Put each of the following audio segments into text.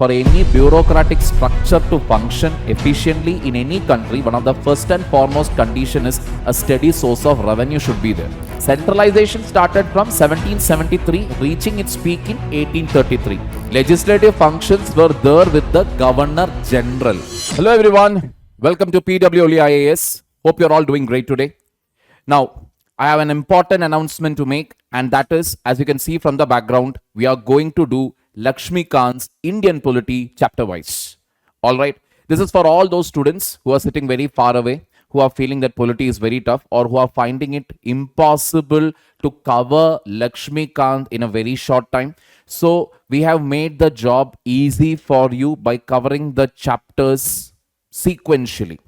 For any bureaucratic structure to function efficiently in any country, one of the first and foremost condition is a steady source of revenue should be there. Centralization started from 1773, reaching its peak in 1833. Legislative functions were there with the Governor General. Hello everyone, welcome to PW OnlyIAS. Hope you're all doing great today. Now, I have an important announcement to make, and that is, as you can see from the background, we are going to do Laxmikant's Indian Polity chapter wise. Alright, this is for all those students who are sitting very far away, who are feeling that polity is very tough, or who are finding it impossible to cover Laxmikant in a very short time. So, we have made the job easy for you by covering the chapters sequentially.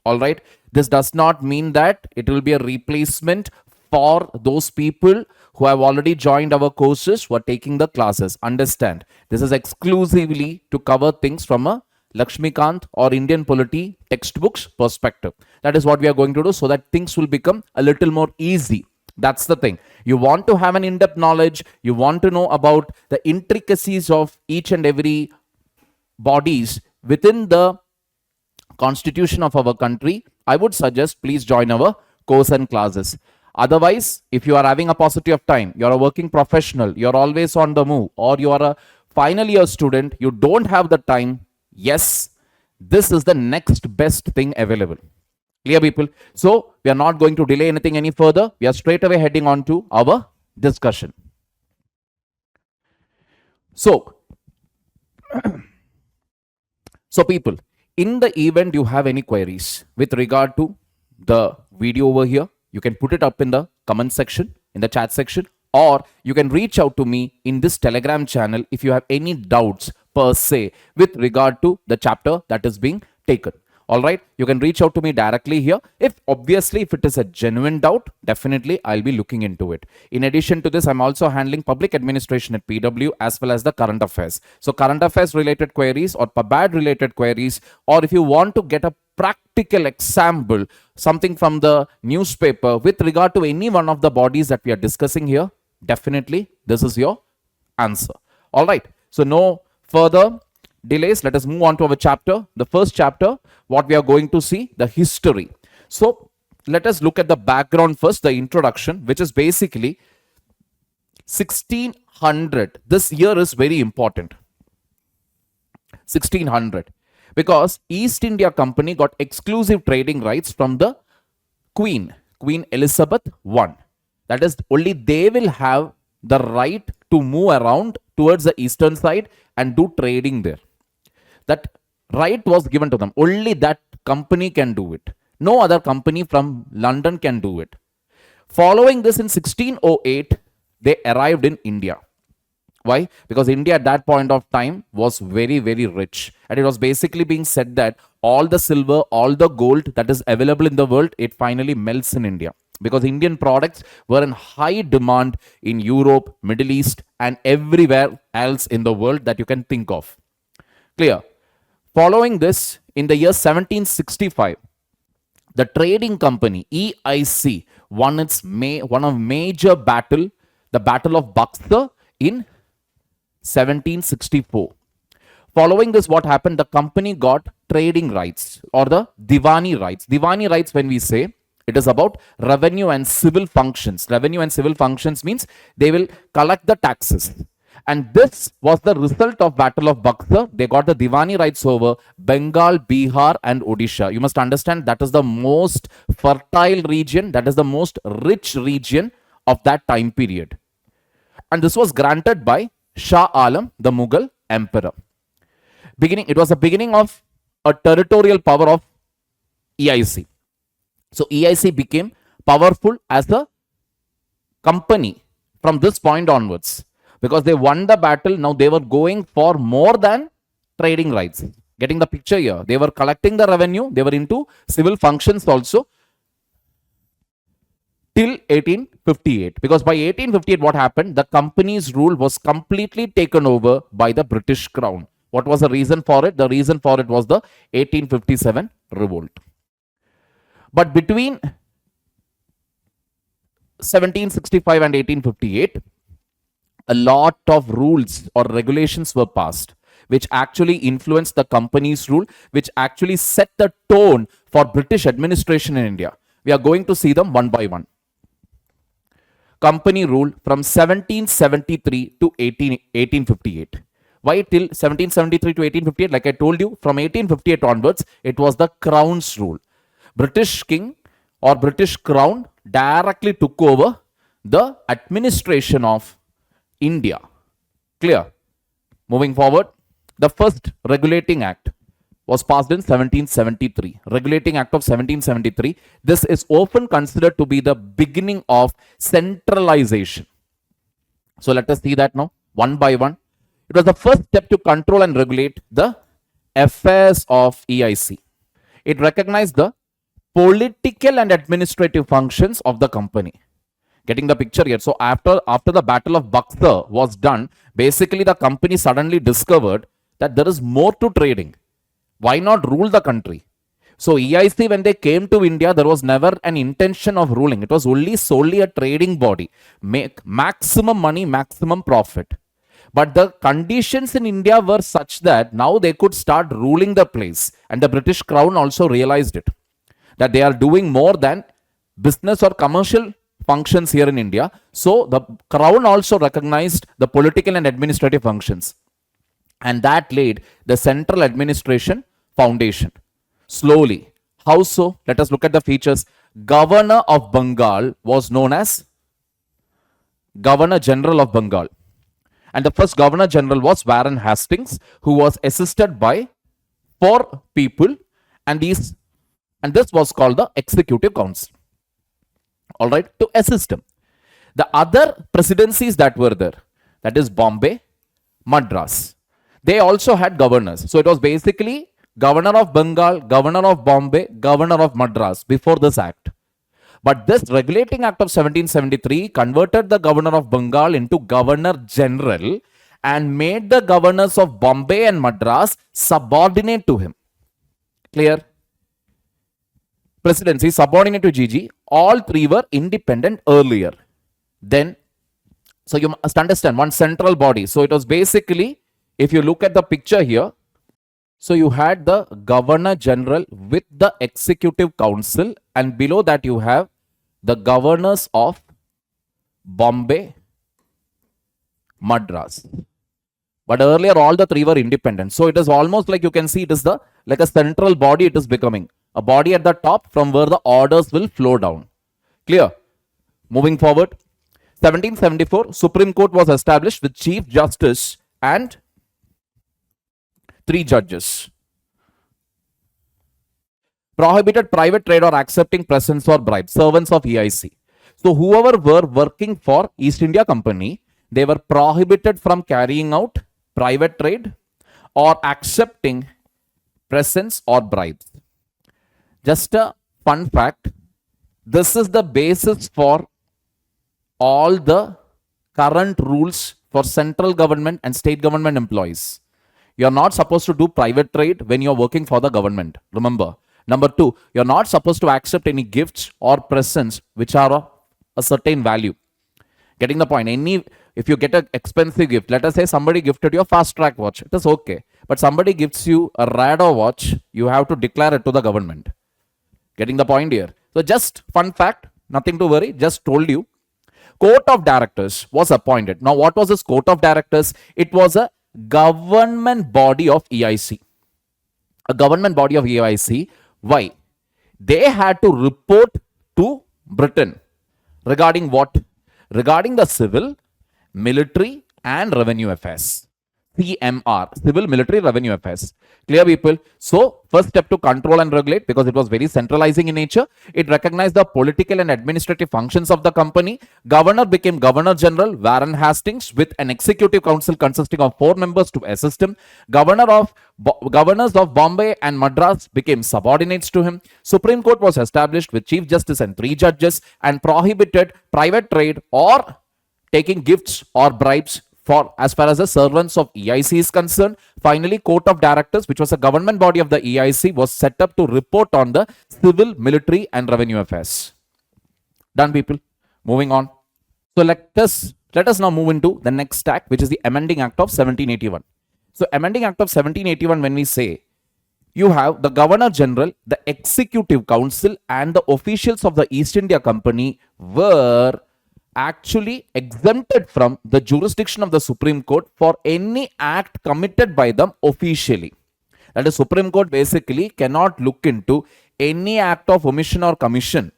Alright, this does not mean that it will be a replacement for those people who have already joined our courses, who are taking the classes. Understand, this is exclusively to cover things from a Laxmikant or Indian Polity textbooks perspective. That is what we are going to do, so that things will become a little more easy. That's the thing. You want to have an in-depth knowledge, you want to know about the intricacies of each and every bodies within the constitution of our country, I would suggest please join our course and classes. Otherwise, if you are having a paucity of time, you're a working professional, you're always on the move, or you are a final year student, you don't have the time, yes, this is the next best thing available. Clear, people? So, we are not going to delay anything any further. We are straight away heading on to our discussion. So, people, in the event you have any queries with regard to the video over here, you can put it up in the comment section, in the chat section, or you can reach out to me in this Telegram channel if you have any doubts per se with regard to the chapter that is being taken. All right, you can reach out to me directly here. If it is a genuine doubt, definitely I'll be looking into it. In addition to this, I'm also handling public administration at PW as well as the current affairs. So current affairs related queries or PABAD related queries, or if you want to get a practical example, something from the newspaper with regard to any one of the bodies that we are discussing here, definitely this is your answer. All right, so no further delays, let us move on to our chapter. The first chapter, what we are going to see, the history. So let us look at the background first, the introduction, which is basically 1600. This year is very important. 1600. Because East India Company got exclusive trading rights from the Queen Elizabeth I. That is, only they will have the right to move around towards the eastern side and do trading there. That right was given to them. Only that company can do it. No other company from London can do it. Following this, in 1608, they arrived in India. Why? Because India at that point of time was very, very rich. And it was basically being said that all the silver, all the gold that is available in the world, it finally melts in India. Because Indian products were in high demand in Europe, Middle East, and everywhere else in the world that you can think of. Clear? Following this, in the year 1765, the trading company EIC won one of major battle, the Battle of Buxar in 1764. Following this, what happened? The company got trading rights or the Diwani rights. Diwani rights, when we say, it is about revenue and civil functions. Revenue and civil functions means they will collect the taxes. And this was the result of Battle of Buxar. They got the Diwani rights over Bengal, Bihar and Odisha. You must understand that is the most fertile region, that is the most rich region of that time period. And this was granted by Shah Alam, the Mughal emperor. It was the beginning of a territorial power of EIC. So EIC became powerful as a company from this point onwards. Because they won the battle, now they were going for more than trading rights. Getting the picture here. They were collecting the revenue, they were into civil functions also till 1858. Because by 1858, what happened? The company's rule was completely taken over by the British Crown. What was the reason for it? The reason for it was the 1857 revolt. But between 1765 and 1858, a lot of rules or regulations were passed. which actually influenced the company's rule, which actually set the tone for British administration in India. We are going to see them one by one. Company rule from 1773 to 1858. Why till 1773 to 1858? Like I told you, from 1858 onwards, it was the Crown's rule. British King or British Crown directly took over the administration of India. Clear? Moving forward, the first regulating act was passed in 1773. Regulating Act of 1773. This is often considered to be the beginning of centralization. So let us see that now, one by one. It was the first step to control and regulate the affairs of EIC. It recognized the political and administrative functions of the company. Getting the picture here. So after the Battle of Buxar was done, basically the company suddenly discovered that there is more to trading. Why not rule the country? So EIC, when they came to India, there was never an intention of ruling. It was only solely a trading body. Make maximum money, maximum profit. But the conditions in India were such that now they could start ruling the place. And the British Crown also realized it. That they are doing more than business or commercial functions here in India. So the Crown also recognized the political and administrative functions. And that laid the central administration foundation. Slowly. How so? Let us look at the features. Governor of Bengal was known as Governor General of Bengal. And the first Governor General was Warren Hastings, who was assisted by 4 people. And this was called the Executive Council. All right, to assist him. The other presidencies that were there, that is Bombay, Madras, they also had governors. So it was basically Governor of Bengal, Governor of Bombay, Governor of Madras before this act. But this Regulating Act of 1773 converted the Governor of Bengal into Governor General and made the governors of Bombay and Madras subordinate to him. Clear? Presidency subordinate to GG. All 3 were independent earlier. Then, so you must understand, one central body. So it was basically, if you look at the picture here, so you had the Governor General with the Executive Council, and below that you have the governors of Bombay, Madras. But earlier all the 3 were independent. So it is almost like you can see it is like a central body it is becoming. A body at the top from where the orders will flow down. Clear? Moving forward. 1774, Supreme Court was established with Chief Justice and 3 judges. Prohibited private trade or accepting presents or bribes, servants of EIC. So whoever were working for East India Company, they were prohibited from carrying out private trade or accepting presents or bribes. Just a fun fact, this is the basis for all the current rules for central government and state government employees. You are not supposed to do private trade when you are working for the government. Remember. Number 2, you are not supposed to accept any gifts or presents which are of a certain value. Getting the point? If you get an expensive gift, let us say somebody gifted you a fast track watch, it is okay. But somebody gives you a radar watch, you have to declare it to the government. Getting the point here? So just fun fact, nothing to worry, just told you. Court of Directors was appointed. Now what was this Court of Directors? It was a government body of EIC. A government body of EIC. Why? They had to report to Britain regarding what? Regarding the civil, military and revenue affairs. CMR, Civil Military Revenue Affairs. Clear, people? So, first step to control and regulate, because it was very centralizing in nature. It recognized the political and administrative functions of the company. Governor became Governor General Warren Hastings with an executive council consisting of 4 members to assist him. Governors of Bombay and Madras became subordinates to him. Supreme Court was established with Chief Justice and 3 judges and prohibited private trade or taking gifts or bribes for as far as the servants of EIC is concerned. Finally, Court of Directors, which was a government body of the EIC, was set up to report on the civil, military and revenue affairs. Done, people. Moving on. So let us now move into the next act, which is the Amending Act of 1781. So amending Act of 1781, when we say, you have the Governor General, the Executive Council, and the officials of the East India Company were actually exempted from the jurisdiction of the Supreme Court for any act committed by them officially. That is, Supreme Court basically cannot look into any act of omission or commission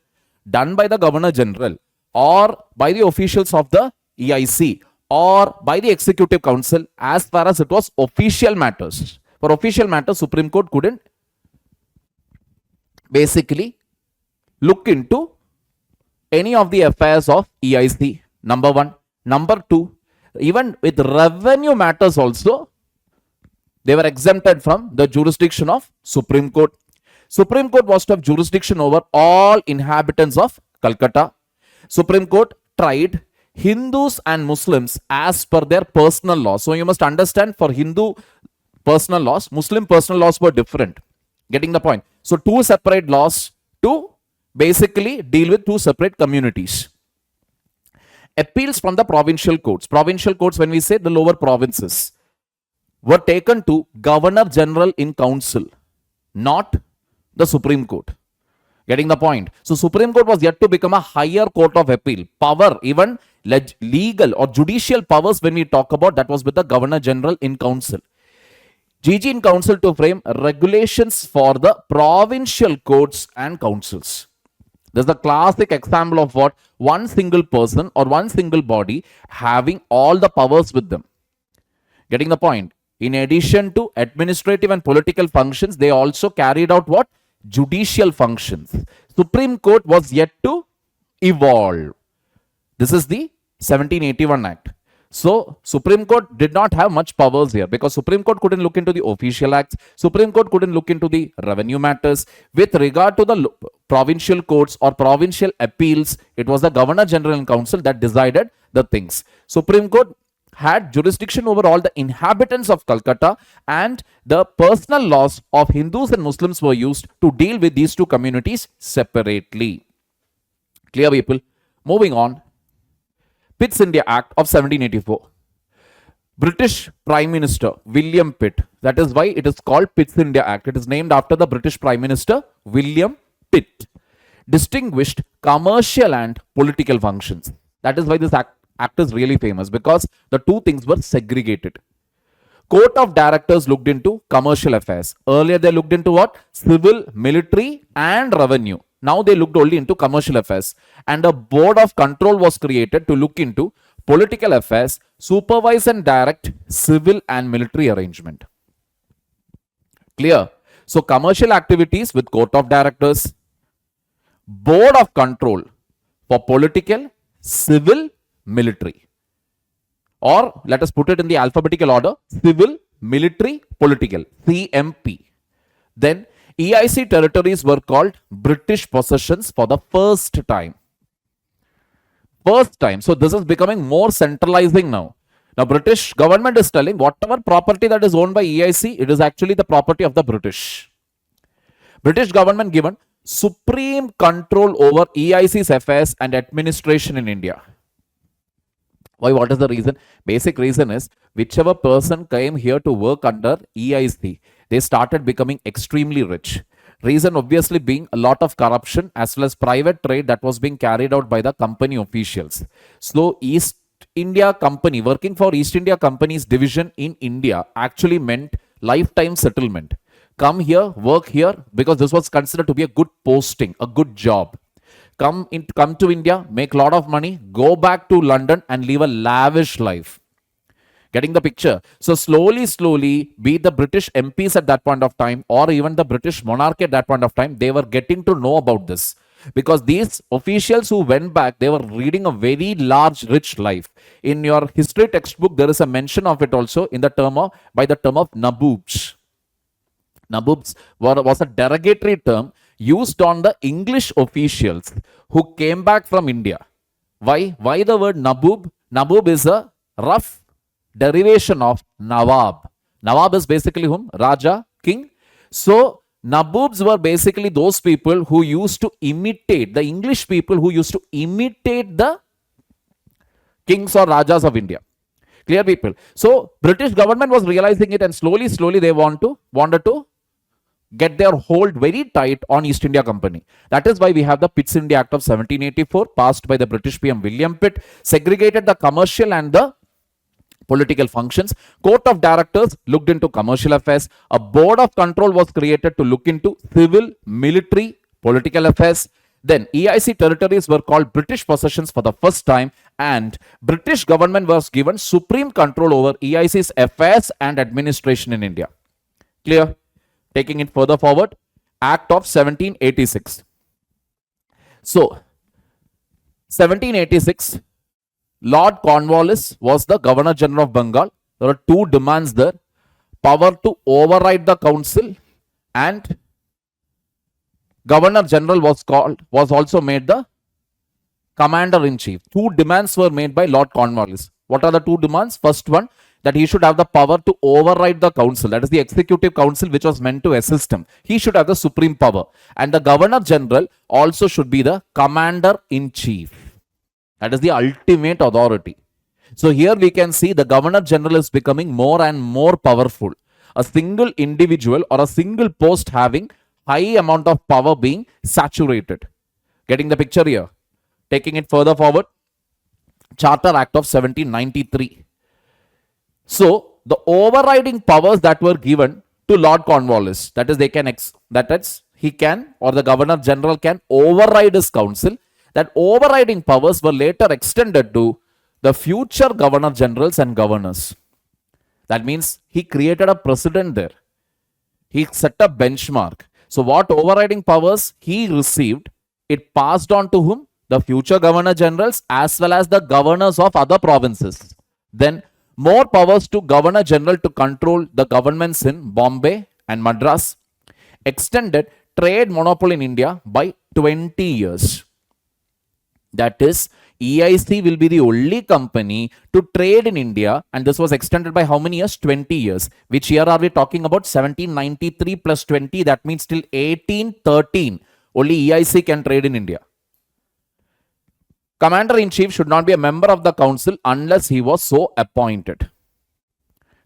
done by the Governor General or by the officials of the EIC or by the Executive Council as far as it was official matters. For official matters, Supreme Court couldn't basically look into any of the affairs of EIC, number one. Number two, even with revenue matters also, they were exempted from the jurisdiction of Supreme Court. Supreme Court was to have jurisdiction over all inhabitants of Calcutta. Supreme Court tried Hindus and Muslims as per their personal laws. So you must understand, for Hindu personal laws, Muslim personal laws were different. Getting the point? So two separate laws to basically deal with two separate communities. Appeals from the provincial courts. Provincial courts, when we say the lower provinces, were taken to Governor General in Council, not the Supreme Court. Getting the point? So Supreme Court was yet to become a higher court of appeal. Power, even legal or judicial powers, when we talk about, that was with the Governor General in Council. GG in Council to frame regulations for the provincial courts and councils. This is a classic example of what? One single person or one single body having all the powers with them. Getting the point? In addition to administrative and political functions, they also carried out what? Judicial functions. Supreme Court was yet to evolve. This is the 1781 Act. So Supreme Court did not have much powers here because Supreme Court couldn't look into the official acts. Supreme Court couldn't look into the revenue matters. With regard to the provincial courts or provincial appeals, it was the Governor General and Council that decided the things. Supreme Court had jurisdiction over all the inhabitants of Calcutta, and the personal laws of Hindus and Muslims were used to deal with these two communities separately. Clear, people? Moving on. Pitt's India Act of 1784. British Prime Minister William Pitt. That is why it is called Pitt's India Act. It is named after the British Prime Minister William Pitt. Distinguished commercial and political functions. That is why this act is really famous, because the two things were segregated. Court of Directors looked into commercial affairs. Earlier they looked into what? Civil, military and revenue. Now they looked only into commercial affairs. And a board of control was created to look into political affairs, supervise and direct civil and military arrangement. Clear? So commercial activities with Court of Directors, board of control for political, civil, military. Or let us put it in the alphabetical order: civil, military, political, CMP. Then EIC territories were called British possessions for the first time. So this is becoming more centralizing now. Now British government is telling whatever property that is owned by EIC, it is actually the property of the British. British government given supreme control over EIC's affairs and administration in India. Why? What is the reason? Basic reason is, whichever person came here to work under EIC, they started becoming extremely rich. Reason obviously being a lot of corruption as well as private trade that was being carried out by the company officials. So East India Company, working for East India Company's division in India, actually meant lifetime settlement. Come here, work here, because this was considered to be a good posting, a good job. Come to India, make a lot of money, go back to London and live a lavish life. Getting the picture? So slowly, be the British MPs at that point of time or even the British monarchy at that point of time, they were getting to know about this. Because these officials who went back, they were leading a very large, rich life. In your history textbook, there is a mention of it also in the term of, by the term of Naboobs. Naboobs was a derogatory term used on the English officials who came back from India. Why the word Naboob? Naboob is a rough derivation of Nawab. Nawab is basically whom? Raja, king. So Naboobs were basically those people who used to imitate, the English people who used to imitate the kings or rajas of India. Clear, people? So British government was realizing it, and slowly they wanted to get their hold very tight on East India Company. That is why we have the Pitt's India Act of 1784 passed by the British PM William Pitt, segregated the commercial and the political functions. Court of Directors looked into commercial affairs. A board of control was created to look into civil, military, political affairs. Then EIC territories were called British possessions for the first time, and British government was given supreme control over EIC's affairs and administration in India. Clear? Taking it further forward, Act of 1786. So, 1786, Lord Cornwallis was the Governor General of Bengal. There are two demands there: power to override the council, and Governor General was also made the Commander-in-Chief. Two demands were made by Lord Cornwallis. What are the two demands? First one, that he should have the power to override the council. That is the executive council which was meant to assist him. He should have the supreme power. And the Governor General also should be the Commander-in-Chief. That is the ultimate authority. So here we can see the Governor General is becoming more and more powerful. A single individual or a single post having high amount of power being saturated. Getting the picture here? Taking it further forward, Charter Act of 1793. So the overriding powers that were given to Lord Cornwallis, that is, he can, or the Governor General can override his council. That overriding powers were later extended to the future Governor Generals and governors. That means he created a precedent there. He set a benchmark. So what overriding powers he received, it passed on to whom? The future Governor Generals as well as the governors of other provinces. Then more powers to Governor General to control the governments in Bombay and Madras. Extended trade monopoly in India by 20 years. That is, EIC will be the only company to trade in India, and this was extended by how many years? 20 years. Which year are we talking about? 1793 plus 20, that means till 1813. Only EIC can trade in India. Commander-in-Chief should not be a member of the council unless he was so appointed.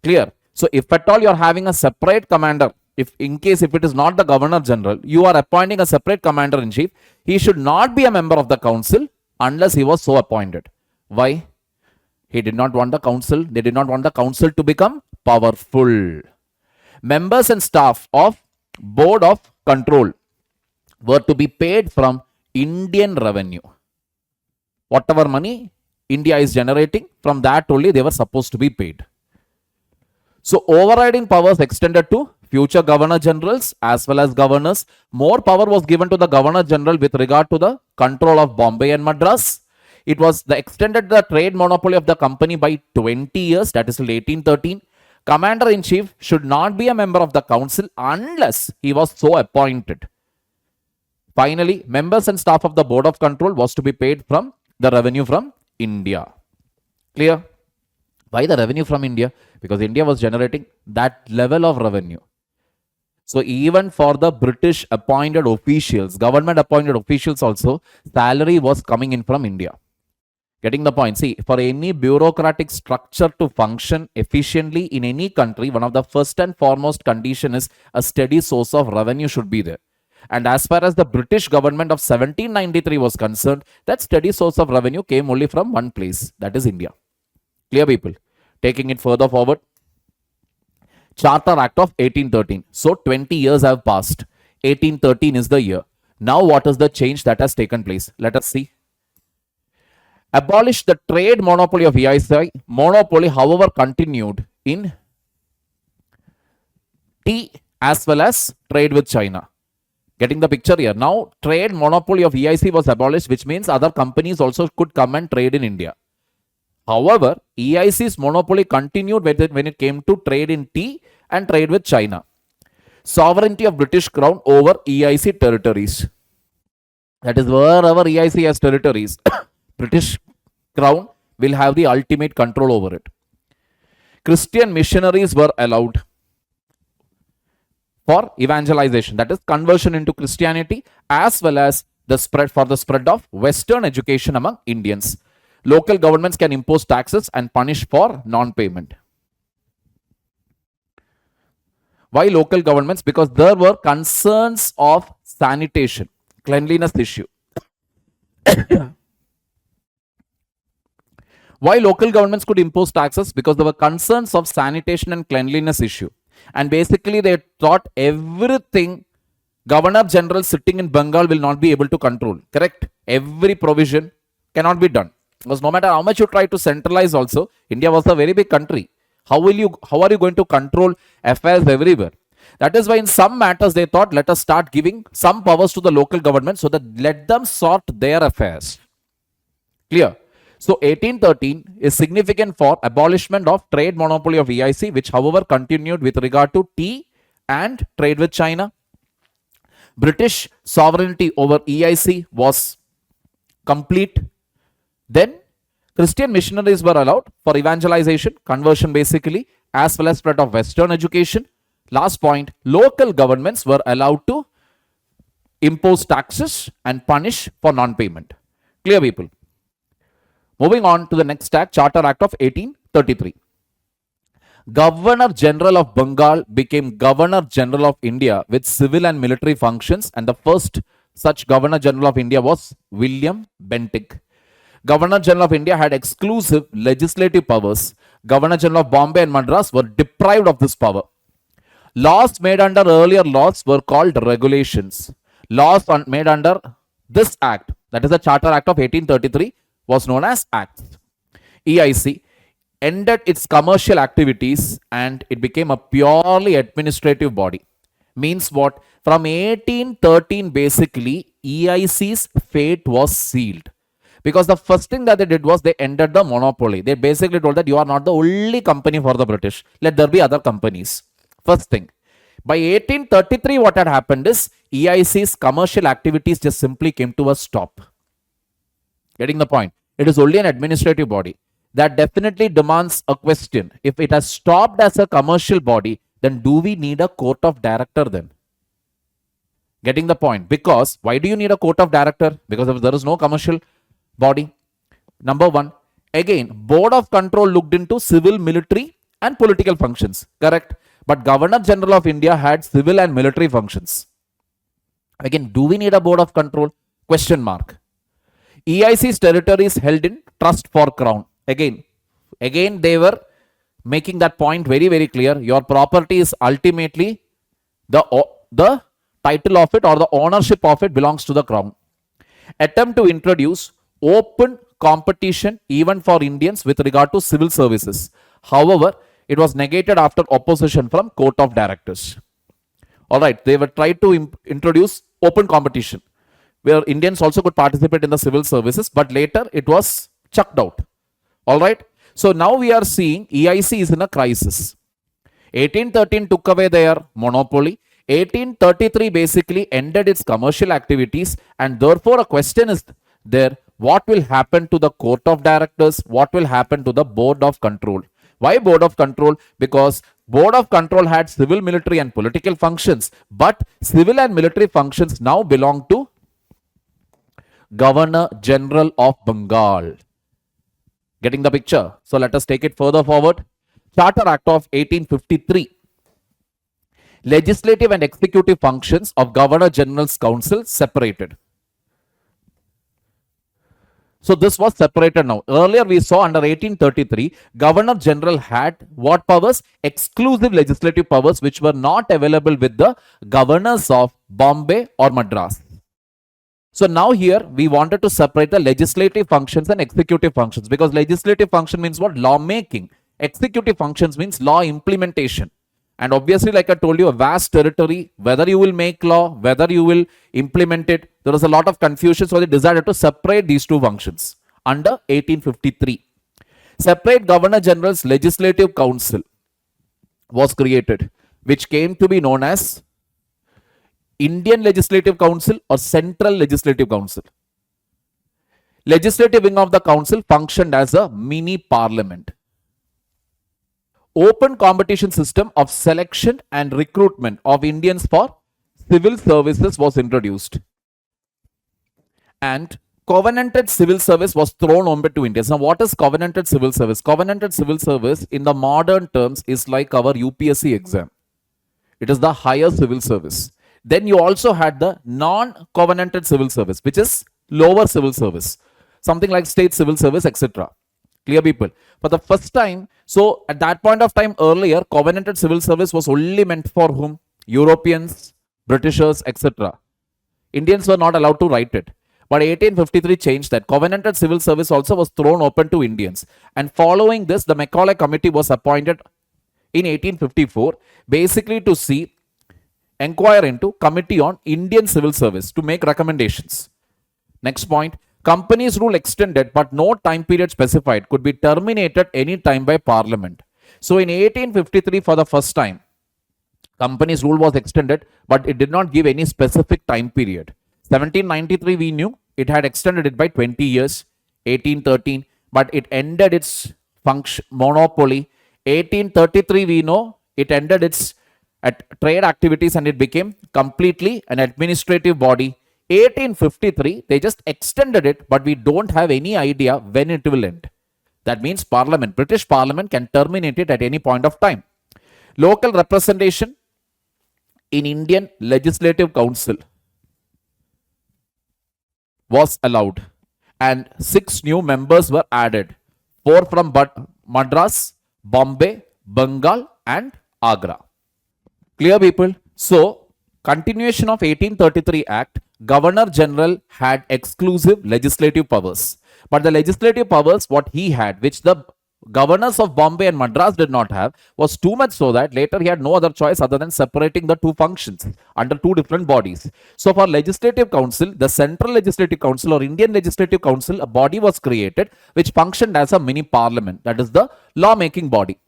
Clear? So if at all you are having a separate commander, if it is not the Governor General, you are appointing a separate Commander-in-Chief, he should not be a member of the council unless he was so appointed. Why? He did not want the council. They did not want the council to become powerful. Members and staff of Board of Control were to be paid from Indian revenue. Whatever money India is generating, from that only they were supposed to be paid. So overriding powers extended to future Governor Generals as well as governors. More power was given to the Governor General with regard to the control of Bombay and Madras. It was extended the trade monopoly of the company by 20 years, that is till 1813. Commander-in-Chief should not be a member of the council unless he was so appointed. Finally, members and staff of the Board of Control was to be paid from the revenue from India. Clear? Why the revenue from India? Because India was generating that level of revenue. So even for the British appointed officials, government appointed officials also, salary was coming in from India. Getting the point? See, for any bureaucratic structure to function efficiently in any country, one of the first and foremost condition is a steady source of revenue should be there. And as far as the British government of 1793 was concerned, that steady source of revenue came only from one place, that is India. Clear, people? Taking it further forward, Charter Act of 1813. So 20 years have passed. 1813 is the year. Now what is the change that has taken place? Let us see. Abolish the trade monopoly of EIC. Monopoly, however, continued in tea as well as trade with China. Getting the picture here. Now trade monopoly of EIC was abolished, which means other companies also could come and trade in India. However, EIC's monopoly continued when it came to trade in tea and trade with China. Sovereignty of British Crown over EIC territories. That is, wherever EIC has territories, British Crown will have the ultimate control over it. Christian missionaries were allowed for evangelization, that is conversion into Christianity, as well as the spread of Western education among Indians. Local governments can impose taxes and punish for non-payment. Why local governments? Because there were concerns of sanitation, cleanliness issue. Why local governments could impose taxes? Because there were concerns of sanitation and cleanliness issue. And basically they thought everything Governor General sitting in Bengal will not be able to control. Correct? Every provision cannot be done. Because no matter how much you try to centralize also, India was a very big country. How are you going to control affairs everywhere? That is why in some matters they thought, let us start giving some powers to the local government so that let them sort their affairs. Clear? So 1813 is significant for abolishment of trade monopoly of EIC, which however continued with regard to tea and trade with China. British sovereignty over EIC was complete. Then Christian missionaries were allowed for evangelization, conversion basically, as well as spread of Western education. Last point, local governments were allowed to impose taxes and punish for non-payment. Clear, people? Moving on to the next act, Charter Act of 1833. Governor General of Bengal became Governor General of India with civil and military functions, and the first such Governor General of India was William Bentinck. Governor General of India had exclusive legislative powers. Governor General of Bombay and Madras were deprived of this power. Laws made under earlier laws were called regulations. Laws made under this act, that is the Charter Act of 1833, was known as Acts. EIC ended its commercial activities and it became a purely administrative body. Means what? From 1813, basically, EIC's fate was sealed. Because the first thing that they did was they ended the monopoly. They basically told that you are not the only company for the British. Let there be other companies. First thing. By 1833, what had happened is EIC's commercial activities just simply came to a stop. Getting the point? It is only an administrative body. That definitely demands a question. If it has stopped as a commercial body, then do we need a court of director then? Getting the point? Because why do you need a court of director? Because if there is no commercial body. Number one, again, Board of Control looked into civil, military and political functions. Correct? But Governor General of India had civil and military functions. Again, do we need a Board of Control? Question mark. EIC's territory is held in trust for crown. Again, they were making that point very, very clear. Your property is ultimately the title of it or the ownership of it belongs to the crown. Attempt to introduce open competition even for Indians with regard to civil services. However, it was negated after opposition from Court of Directors. Alright, they were tried to introduce open competition where Indians also could participate in the civil services, but later it was chucked out. Alright, so now we are seeing EIC is in a crisis. 1813 took away their monopoly. 1833 basically ended its commercial activities, and therefore a question is there, what will happen to the Court of Directors? What will happen to the Board of Control? Why Board of Control? Because Board of Control had civil, military and political functions, but civil and military functions now belong to Governor General of Bengal. Getting the picture? So let us take it further forward. Charter Act of 1853. Legislative and executive functions of Governor General's Council separated. So this was separated now. Earlier we saw under 1833, Governor General had what powers? Exclusive legislative powers which were not available with the governors of Bombay or Madras. So now here we wanted to separate the legislative functions and executive functions, because legislative function means what? Law making. Executive functions means law implementation. And obviously, like I told you, a vast territory, whether you will make law, whether you will implement it, there was a lot of confusion. So they decided to separate these two functions under 1853. Separate Governor General's Legislative Council was created, which came to be known as Indian Legislative Council or Central Legislative Council. Legislative wing of the council functioned as a mini parliament. Open competition system of selection and recruitment of Indians for civil services was introduced. And covenanted civil service was thrown open to Indians. Now, what is covenanted civil service? Covenanted civil service in the modern terms is like our UPSC exam. It is the higher civil service. Then you also had the non-covenanted civil service, which is lower civil service, something like state civil service, etc. Clear, people? For the first time, so at that point of time earlier, covenanted civil service was only meant for whom? Europeans, Britishers, etc. Indians were not allowed to write it. But 1853 changed that. Covenanted civil service also was thrown open to Indians. And following this, the Macaulay Committee was appointed in 1854, basically to see, inquire into Committee on Indian Civil Service to make recommendations. Next point, Companies rule extended but no time period specified could be terminated any time by Parliament. So in 1853 for the first time, Companies rule was extended but it did not give any specific time period. 1793 we knew it had extended it by 20 years. 1813 but it ended its function monopoly. 1833 we know it ended its trade activities and it became completely an administrative body. 1853 they just extended it but we don't have any idea when it will end. That means Parliament, British Parliament can terminate it at any point of time. Local representation in Indian Legislative Council was allowed and 6 new members were added. 4 from Madras, Bombay, Bengal and Agra. Clear, people? So, continuation of 1833 Act, Governor General had exclusive legislative powers. But the legislative powers what he had, which the governors of Bombay and Madras did not have, was too much so that later he had no other choice other than separating the two functions under two different bodies. So for Legislative Council, the Central Legislative Council or Indian Legislative Council, a body was created which functioned as a mini parliament, that is the law-making body.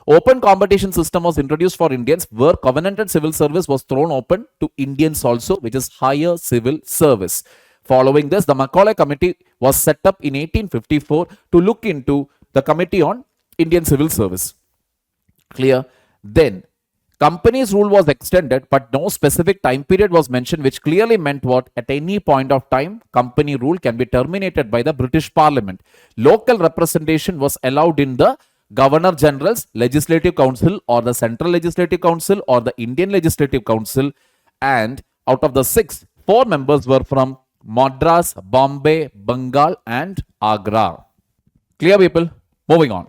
Open competition system was introduced for Indians where covenanted civil service was thrown open to Indians also, which is higher civil service. Following this, the Macaulay Committee was set up in 1854 to look into the Committee on Indian Civil Service. Clear? Then, Companies rule was extended, but no specific time period was mentioned, which clearly meant what? At any point of time, company rule can be terminated by the British Parliament. Local representation was allowed in the Governor General's Legislative Council or the Central Legislative Council or the Indian Legislative Council, and out of the 6, 4 members were from Madras, Bombay, Bengal and Agra. Clear, people? Moving on.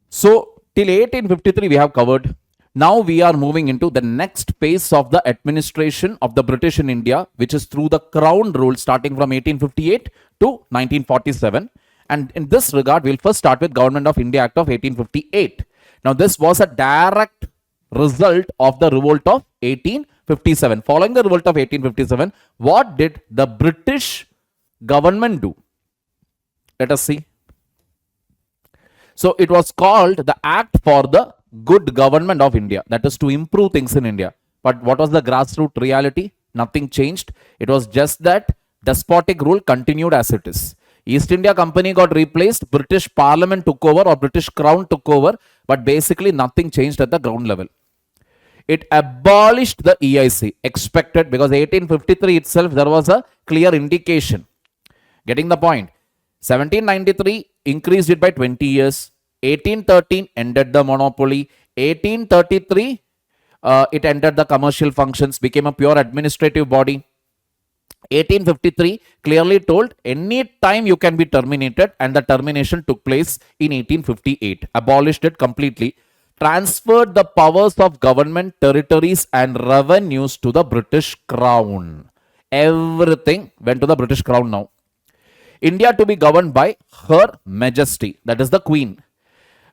So, till 1853 we have covered. Now we are moving into the next phase of the administration of the British in India, which is through the Crown Rule starting from 1858 to 1947. And in this regard, we'll first start with Government of India Act of 1858. Now, this was a direct result of the revolt of 1857. Following the revolt of 1857, what did the British government do? Let us see. So, it was called the Act for the Good Government of India. That is to improve things in India. But what was the grassroots reality? Nothing changed. It was just that despotic rule continued as it is. East India Company got replaced, British Parliament took over or British Crown took over, but basically nothing changed at the ground level. It abolished the EIC, expected, because 1853 itself there was a clear indication. Getting the point? 1793 increased it by 20 years. 1813 ended the monopoly. 1833 it ended the commercial functions, became a pure administrative body. 1853 clearly told any time you can be terminated, and the termination took place in 1858. Abolished it completely. Transferred the powers of government, territories and revenues to the British Crown. Everything went to the British Crown now. India to be governed by Her Majesty, that is the Queen.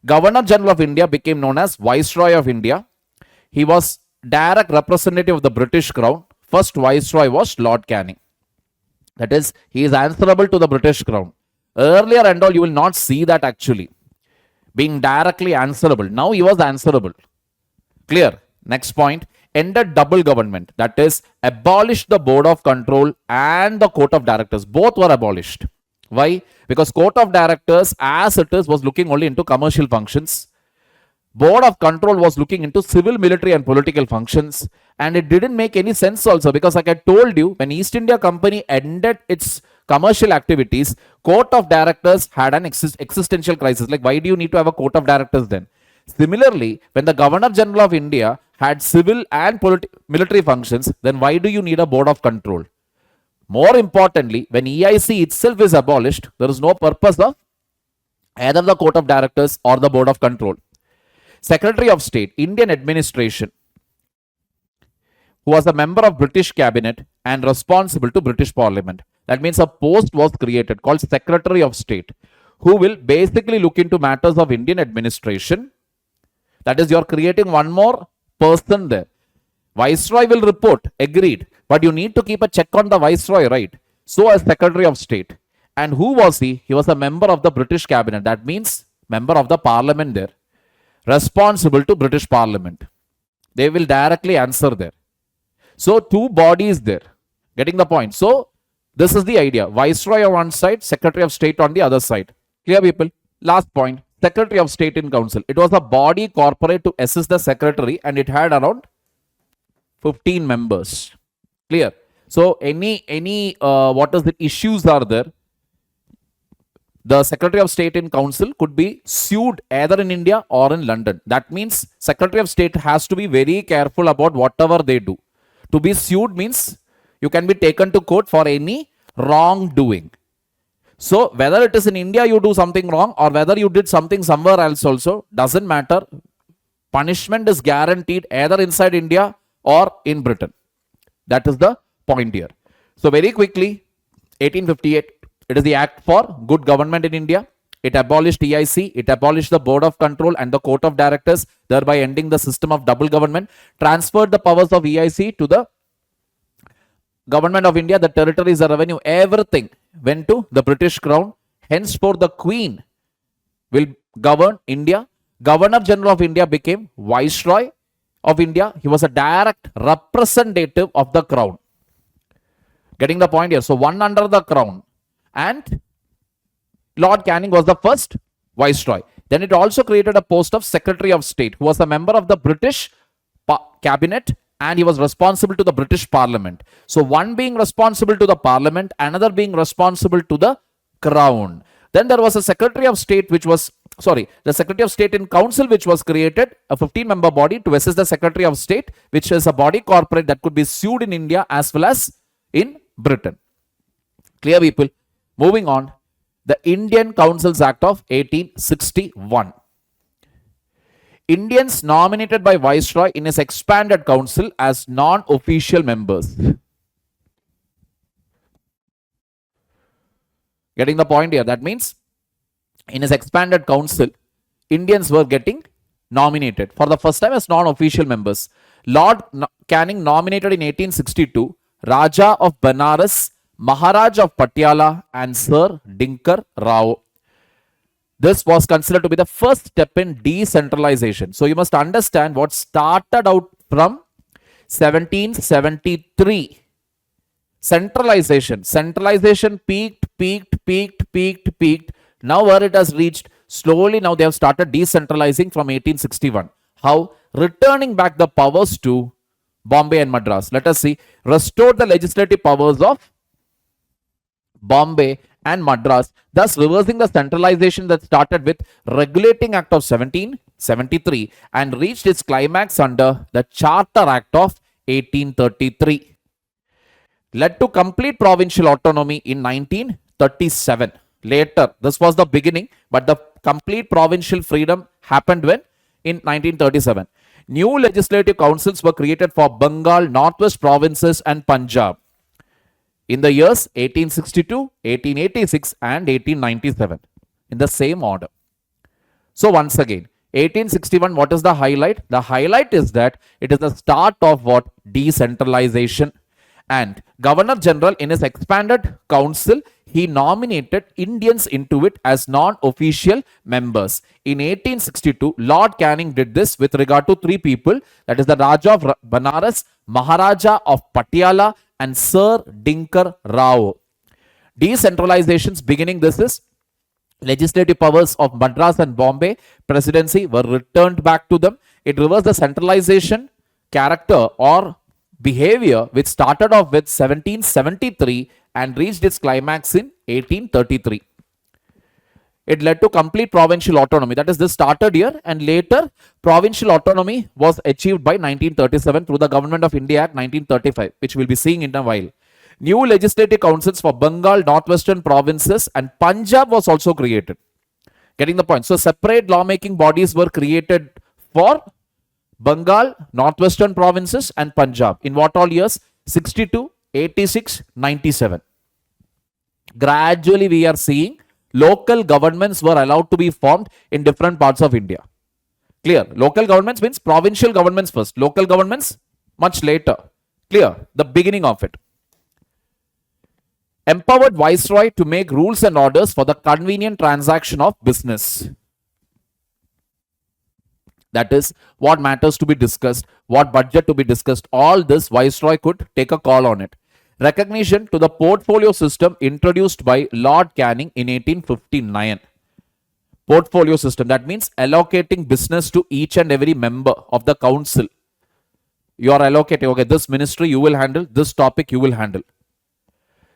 Governor General of India became known as Viceroy of India. He was direct representative of the British Crown. First Viceroy was Lord Canning. That is, he is answerable to the British Crown. Earlier and all, you will not see that actually being directly answerable. Now he was answerable. Clear? Next point. Ended double government. That is, abolished the Board of Control and the Court of Directors. Both were abolished. Why? Because Court of Directors as it is was looking only into commercial functions. Board of Control was looking into civil, military and political functions, and it didn't make any sense also, because like I told you, when East India Company ended its commercial activities, court of directors had an existential crisis. Like, why do you need to have a court of directors then? Similarly, when the Governor General of India had civil and military functions, then why do you need a board of control? More importantly, when EIC itself is abolished, there is no purpose of either the court of directors or the board of control. Secretary of State, Indian administration, who was a member of British cabinet and responsible to British Parliament. That means a post was created called Secretary of State, who will basically look into matters of Indian administration. That is, you're creating one more person there. Viceroy will report, agreed, but you need to keep a check on the Viceroy, right? So as Secretary of State. And who was he? He was a member of the British cabinet. That means member of the Parliament there, responsible to British Parliament. They will directly answer there. So two bodies there. Getting the point? So this is the idea. Viceroy on one side, Secretary of State on the other side. Clear, people? Last point. Secretary of State in Council. It was a body corporate to assist the Secretary, and it had around 15 members. Clear? So any what is the issues are there? The Secretary of State in Council could be sued either in India or in London. That means Secretary of State has to be very careful about whatever they do. To be sued means you can be taken to court for any wrongdoing. So whether it is in India you do something wrong or whether you did something somewhere else also, doesn't matter. Punishment is guaranteed either inside India or in Britain. That is the point here. So very quickly, 1858, it is the Act for Good Government in India. It abolished EIC, it abolished the Board of Control and the Court of Directors, thereby ending the system of double government, transferred the powers of EIC to the Government of India, the territories, the revenue, everything went to the British Crown. Henceforth, the Queen will govern India. Governor General of India became Viceroy of India. He was a direct representative of the Crown. Getting the point here? So, one under the Crown. And Lord Canning was the first Viceroy. Then it also created a post of Secretary of State, who was a member of the British cabinet, and he was responsible to the British Parliament. So one being responsible to the Parliament, another being responsible to the Crown. Then there was a Secretary of State the Secretary of State in Council, which was created, a 15-member body to assist the Secretary of State, which is a body corporate that could be sued in India as well as in Britain. Clear, people? Moving on, the Indian Councils Act of 1861. Indians nominated by Viceroy in his expanded council as non-official members. Getting the point here? That means in his expanded council, Indians were getting nominated for the first time as non-official members. Lord Canning nominated in 1862 Raja of Benares, Maharaj of Patiala, and Sir Dinkar Rao. This was considered to be the first step in decentralization. So you must understand what started out from 1773. Centralization. Centralization peaked. Now where it has reached, slowly now they have started decentralizing from 1861. How? Returning back the powers to Bombay and Madras. Let us see. Restored the legislative powers of Bombay and Madras, thus reversing the centralization that started with Regulating Act of 1773 and reached its climax under the Charter Act of 1833. Led to complete provincial autonomy in 1937. Later, this was the beginning, but the complete provincial freedom happened when? In 1937. New legislative councils were created for Bengal, Northwest provinces and Punjab in the years 1862, 1886 and 1897 in the same order. So once again, 1861, what is the highlight? The highlight is that it is the start of what? Decentralization. And Governor General in his expanded council, he nominated Indians into it as non-official members. In 1862, Lord Canning did this with regard to three people, that is the Raja of Benares, Maharaja of Patiala and Sir Dinkar Rao. Decentralization's beginning, this is legislative powers of Madras and Bombay presidency were returned back to them. It reversed the centralization character or behavior which started off with 1773 and reached its climax in 1833. It led to complete provincial autonomy. That is, this started here and later provincial autonomy was achieved by 1937 through the Government of India Act 1935, which we'll be seeing in a while. New legislative councils for Bengal, northwestern provinces and Punjab was also created. Getting the point? So separate lawmaking bodies were created for Bengal, northwestern provinces and Punjab. In what all years? 62, 86, 97. Gradually we are seeing local governments were allowed to be formed in different parts of India. Clear? Local governments means provincial governments first. Local governments much later. Clear? The beginning of it. Empowered viceroy to make rules and orders for the convenient transaction of business. That is, what matters to be discussed, what budget to be discussed, all this viceroy could take a call on it. Recognition to the portfolio system introduced by Lord Canning in 1859. Portfolio system, that means allocating business to each and every member of the council. You are allocating, okay, this ministry you will handle, this topic you will handle.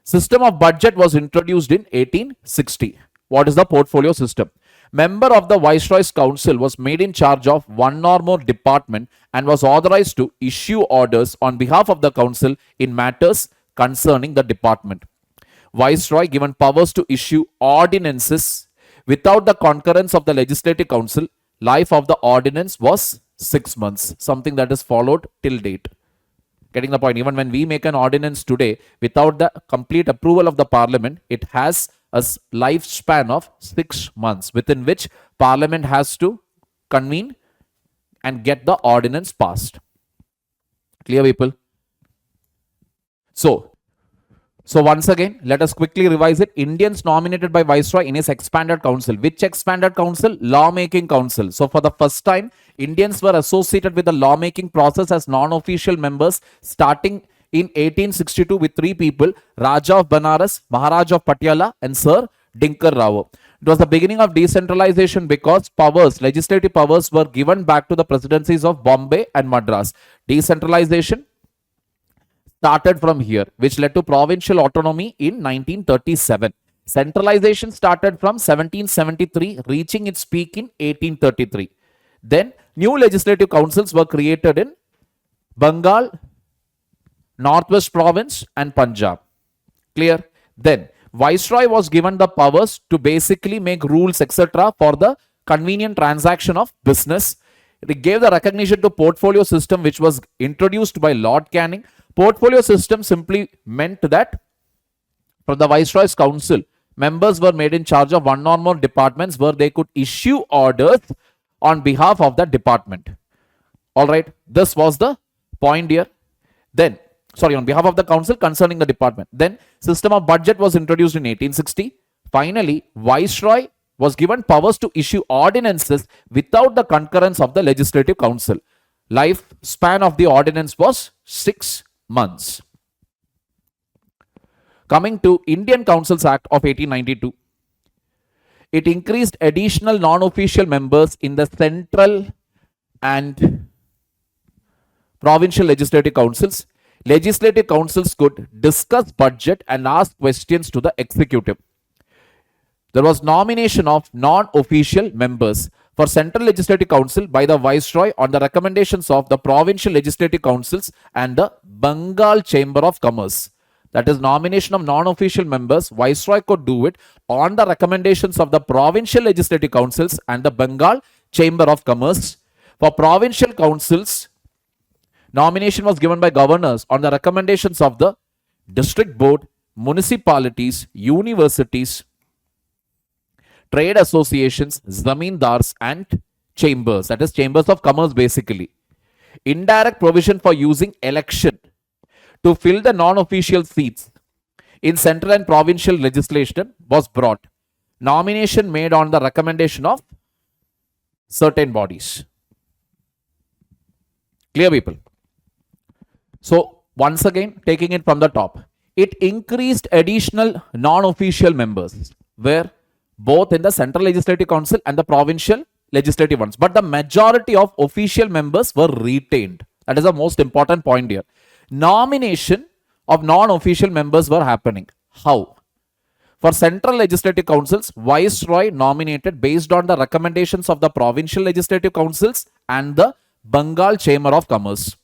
System of budget was introduced in 1860. What is the portfolio system? Member of the Viceroy's Council was made in charge of one or more department and was authorized to issue orders on behalf of the council in matters concerning the department. Viceroy given powers to issue ordinances without the concurrence of the legislative council. Life of the ordinance was 6 months, something that is followed till date. Getting the point? Even when we make an ordinance today without the complete approval of the parliament, it has a lifespan of 6 months within which parliament has to convene and get the ordinance passed. Clear, people? So once again, let us quickly revise it. Indians nominated by Viceroy in his expanded council. Which expanded council? Lawmaking council. So for the first time, Indians were associated with the lawmaking process as non-official members starting in 1862 with 3 people: Raja of Banaras, Maharaja of Patiala and Sir Dinkar Rao. It was the beginning of decentralization because legislative powers were given back to the presidencies of Bombay and Madras. Decentralization started from here, which led to provincial autonomy in 1937. Centralization started from 1773, reaching its peak in 1833. Then new legislative councils were created in Bengal, Northwest Province and Punjab. Clear? Then Viceroy was given the powers to basically make rules, etc. for the convenient transaction of business. It gave the recognition to portfolio system, which was introduced by Lord Canning. Portfolio system simply meant that from the Viceroy's Council, members were made in charge of one or more departments where they could issue orders on behalf of the department. All right, this was the point here. Then, on behalf of the council concerning the department. Then, system of budget was introduced in 1860. Finally, Viceroy was given powers to issue ordinances without the concurrence of the legislative council. Lifespan of the ordinance was 6 months. Coming to Indian Councils Act of 1892, it increased additional non-official members in the central and provincial legislative councils. Legislative councils could discuss budget and ask questions to the executive. There was nomination of non-official members for Central Legislative Council by the Viceroy on the recommendations of the Provincial Legislative Councils and the Bengal Chamber of Commerce. That is, nomination of non-official members, Viceroy could do it on the recommendations of the Provincial Legislative Councils and the Bengal Chamber of Commerce. For provincial councils, nomination was given by governors on the recommendations of the district board, municipalities, universities, trade associations, zamindars and chambers. That is, chambers of commerce basically. Indirect provision for using election to fill the non-official seats in central and provincial legislation was brought. Nomination made on the recommendation of certain bodies. Clear, people? So once again, taking it from the top, it increased additional non-official members where both in the Central Legislative Council and the provincial legislative ones. But the majority of official members were retained. That is the most important point here. Nomination of non-official members were happening. How? For central legislative councils, Viceroy nominated based on the recommendations of the provincial legislative councils and the Bengal Chamber of Commerce.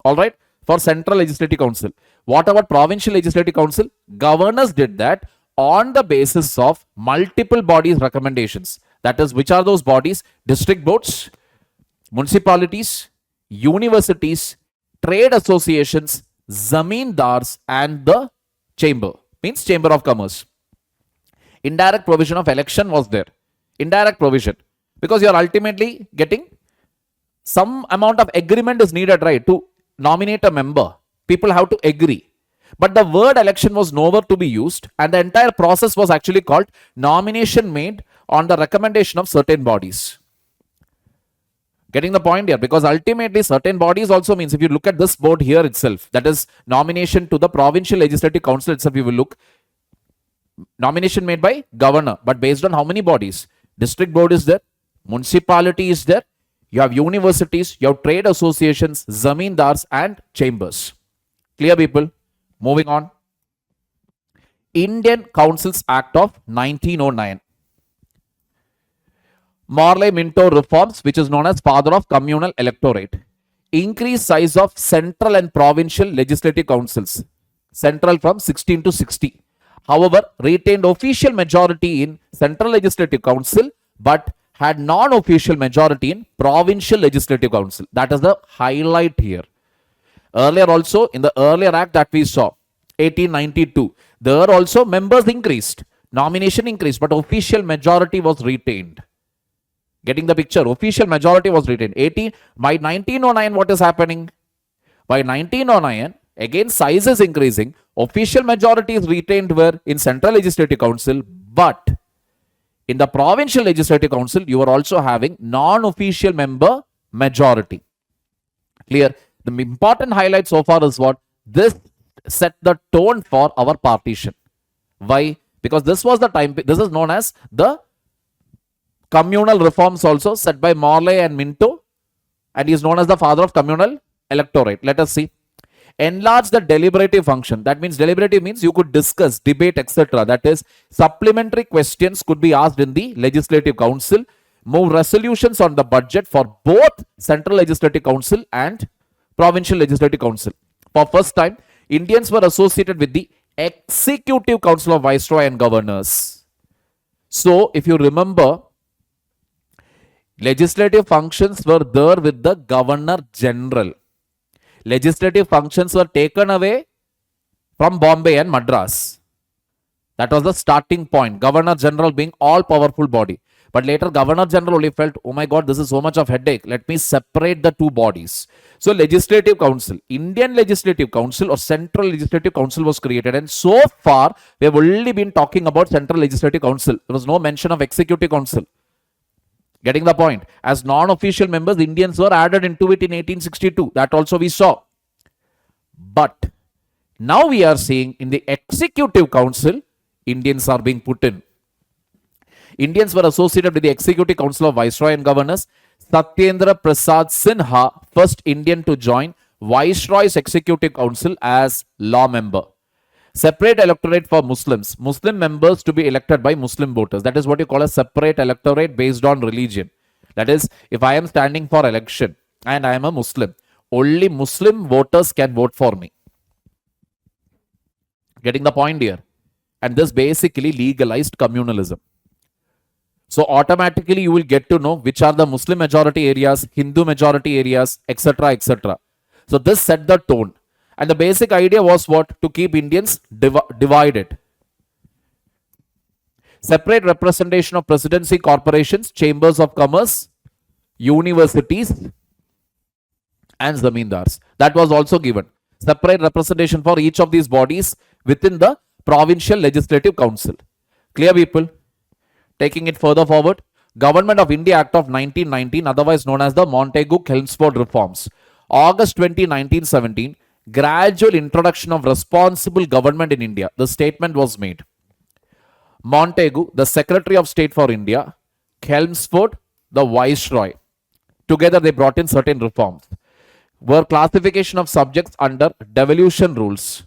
All right. For central legislative council, what about provincial legislative council? Governors did that on the basis of multiple bodies recommendations. That is, which are those bodies? District boards, municipalities, universities, trade associations, zamindars, and the chamber, means Chamber of Commerce. Indirect provision of election was there. Indirect provision, because you are ultimately getting some amount of agreement is needed, right, to nominate a member. People have to agree. But the word election was nowhere to be used, and the entire process was actually called nomination made on the recommendation of certain bodies. Getting the point here? Because ultimately certain bodies also means, if you look at this board here itself, that is nomination to the provincial legislative council itself, you will look, nomination made by governor, but based on how many bodies? District board is there, municipality is there, you have universities, you have trade associations, zamindars, and chambers. Clear, people? Moving on. Indian Councils Act of 1909. Morley-Minto reforms, which is known as father of communal electorate. Increased size of central and provincial legislative councils. Central from 16 to 60. However, retained official majority in central legislative council, but had non-official majority in provincial legislative council. That is the highlight here. Earlier also, in the earlier act that we saw, 1892, there also members increased, nomination increased, but official majority was retained. Getting the picture? Official majority was retained. By 1909, what is happening? By 1909, again size is increasing, official majority is retained where in central legislative council, but in the provincial legislative council, you are also having non-official member majority. Clear? The important highlight so far is what? This set the tone for our partition. Why? Because this was the time, this is known as the communal reforms also set by Morley and Minto, and he is known as the father of communal electorate. Let us see. Enlarge the deliberative function. That means deliberative means you could discuss, debate, etc. That is, supplementary questions could be asked in the legislative council. Move resolutions on the budget for both central legislative council and provincial legislative council. For first time, Indians were associated with the executive council of viceroy and governors. So, if you remember, legislative functions were there with the governor general. Legislative functions were taken away from Bombay and Madras. That was the starting point. Governor General being all powerful body. But later Governor General only felt, oh my God, this is so much of headache. Let me separate the two bodies. So Legislative Council, Indian Legislative Council or Central Legislative Council was created. And so far, we have only been talking about Central Legislative Council. There was no mention of Executive Council. Getting the point? As non-official members, Indians were added into it in 1862. That also we saw. But now we are seeing in the Executive Council, Indians are being put in. Indians were associated with the Executive Council of Viceroy and Governors. Satyendra Prasad Sinha, first Indian to join Viceroy's Executive Council as law member. Separate electorate for Muslims. Muslim members to be elected by Muslim voters. That is what you call a separate electorate based on religion. That is, if I am standing for election and I am a Muslim, only Muslim voters can vote for me. Getting the point here? And this basically legalized communalism. So automatically you will get to know which are the Muslim majority areas, Hindu majority areas, etc., etc. So this set the tone. And the basic idea was what? To keep Indians divided. Separate representation of presidency, corporations, chambers of commerce, universities, and zamindars. That was also given. Separate representation for each of these bodies within the provincial legislative council. Clear, people? Taking it further forward, Government of India Act of 1919, otherwise known as the Montagu-Chelmsford Reforms. August 20, 1917, gradual introduction of responsible government in India. The statement was made. Montagu, the Secretary of State for India, Chelmsford, the Viceroy. Together they brought in certain reforms. Were classification of subjects under devolution rules.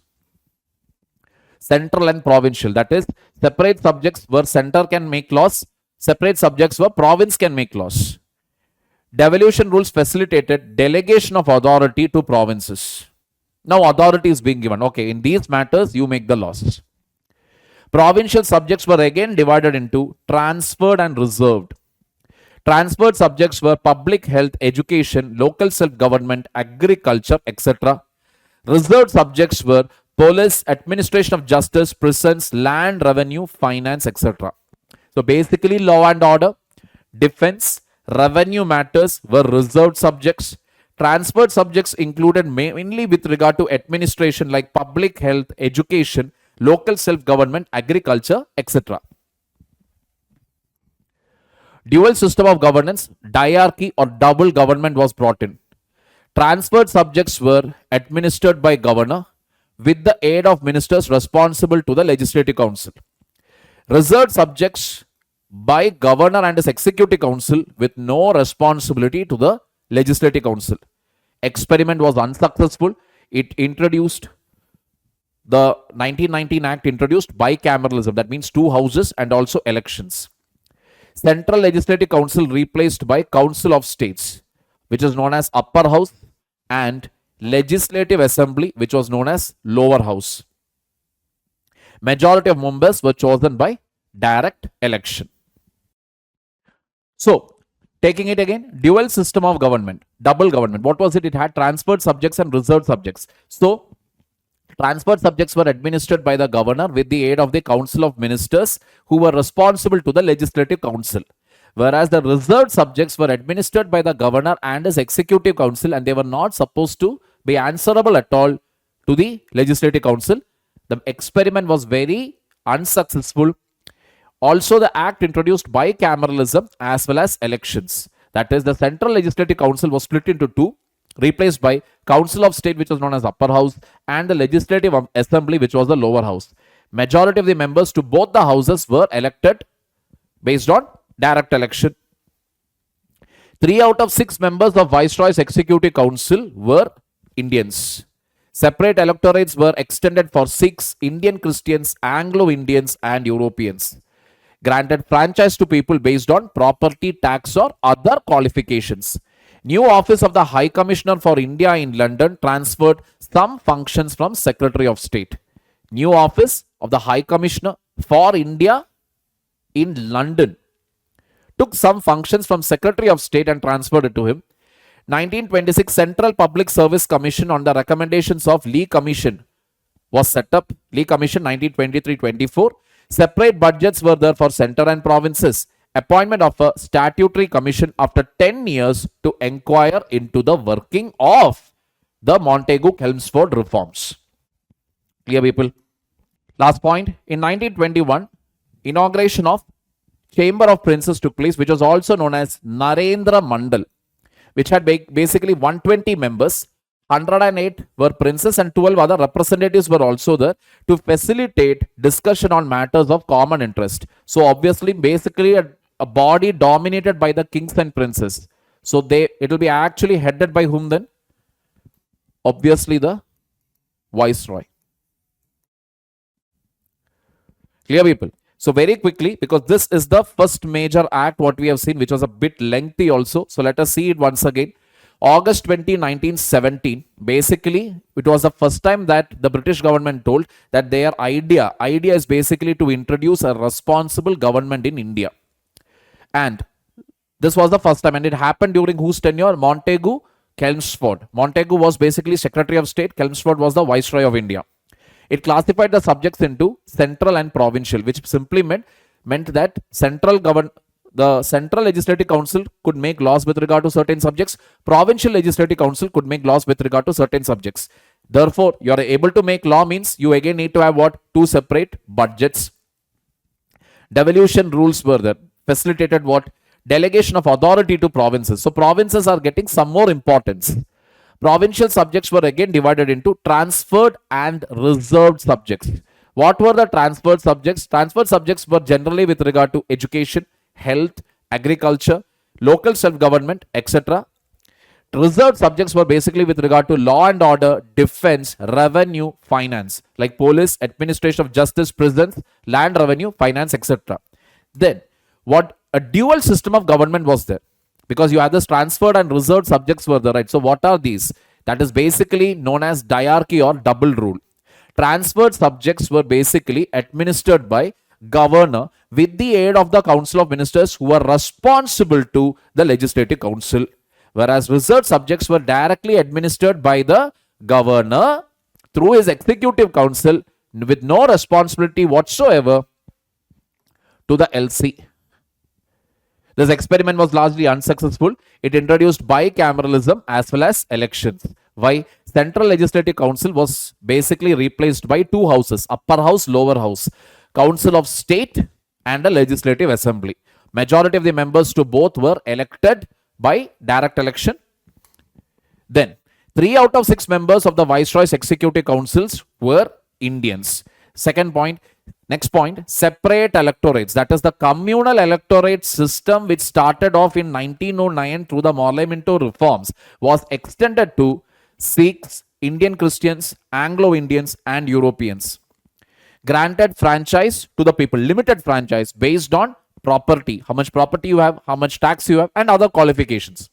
central and provincial. That is, separate subjects where center can make laws, separate subjects where province can make laws. Devolution rules facilitated delegation of authority to provinces. Now authority is being given. Okay, in these matters, you make the laws. Provincial subjects were again divided into transferred and reserved. Transferred subjects were public health, education, local self-government, agriculture, etc. Reserved subjects were police, administration of justice, prisons, land, revenue, finance, etc. So basically law and order, defense, revenue matters were reserved subjects. Transferred subjects included mainly with regard to administration like public health, education, local self-government, agriculture, etc. Dual system of governance, diarchy or double government was brought in. Transferred subjects were administered by governor with the aid of ministers responsible to the legislative council. Reserved subjects by governor and his executive council with no responsibility to the legislative council. Experiment was unsuccessful. It introduced the 1919 Act introduced bicameralism, that means two houses and also elections. Central Legislative Council replaced by Council of States, which is known as upper house, and Legislative Assembly, which was known as lower house. Majority of members were chosen by direct election. So, taking it again, dual system of government, double government. What was it? It had transferred subjects and reserved subjects. So, transferred subjects were administered by the governor with the aid of the council of ministers who were responsible to the legislative council. Whereas the reserved subjects were administered by the governor and his executive council, and they were not supposed to be answerable at all to the legislative council. The experiment was very unsuccessful. Also, the act introduced bicameralism as well as elections. That is, the Central Legislative Council was split into two, replaced by Council of State, which was known as upper house, and the Legislative Assembly, which was the lower house. Majority of the members to both the houses were elected based on direct election. 3 out of 6 members of Viceroy's Executive Council were Indians. Separate electorates were extended for Sikhs, Indian Christians, Anglo-Indians, and Europeans. Granted franchise to people based on property tax or other qualifications. New office of the High Commissioner for India in London transferred some functions from Secretary of State. New office of the High Commissioner for India in London took some functions from Secretary of State and transferred it to him. 1926 Central Public Service Commission on the recommendations of Lee Commission was set up. Lee Commission 1923-24. Separate budgets were there for center and provinces. Appointment of a statutory commission after 10 years to inquire into the working of the Montagu-Chelmsford reforms. Clear, people? Last point. In 1921, inauguration of Chamber of Princes took place, which was also known as Narendra Mandal, which had basically 120 members. 108 were princes and 12 other representatives were also there to facilitate discussion on matters of common interest. So obviously, basically a body dominated by the kings and princes. So it will be actually headed by whom then? Obviously the Viceroy. Clear, people? So very quickly, because this is the first major act what we have seen, which was a bit lengthy also. So let us see it once again. August 20, 1917, basically it was the first time that the British government told that their idea is basically to introduce a responsible government in India. And this was the first time, and it happened during whose tenure? Montagu-Chelmsford. Montagu was basically Secretary of State, Chelmsford was the Viceroy of India. It classified the subjects into central and provincial, which simply meant that the Central Legislative Council could make laws with regard to certain subjects. Provincial Legislative Council could make laws with regard to certain subjects. Therefore, you are able to make law means you again need to have what? 2 separate budgets. Devolution rules were there. Facilitated what? Delegation of authority to provinces. So provinces are getting some more importance. Provincial subjects were again divided into transferred and reserved subjects. What were the transferred subjects? Transferred subjects were generally with regard to education, health, agriculture, local self-government, etc. Reserved subjects were basically with regard to law and order, defense, revenue, finance, like police, administration of justice, prisons, land revenue, finance, etc. Then, what a dual system of government was there, because you had this transferred and reserved subjects were there, right? So, what are these? That is basically known as diarchy or double rule. Transferred subjects were basically administered by governor with the aid of the council of ministers who were responsible to the legislative council, whereas reserved subjects were directly administered by the governor through his executive council with no responsibility whatsoever to the LC. This experiment was largely unsuccessful. It introduced bicameralism as well as elections. Why? Central Legislative Council was basically replaced by two houses, upper house, lower house, Council of State and a Legislative Assembly. Majority of the members to both were elected by direct election. Then, 3 out of 6 members of the Viceroy's Executive Councils were Indians. Second point, next point, separate electorates. That is the communal electorate system which started off in 1909 through the Parliamentary reforms was extended to Sikhs, Indian Christians, Anglo-Indians and Europeans. Granted franchise to the people, limited franchise based on property, how much property you have, how much tax you have and other qualifications.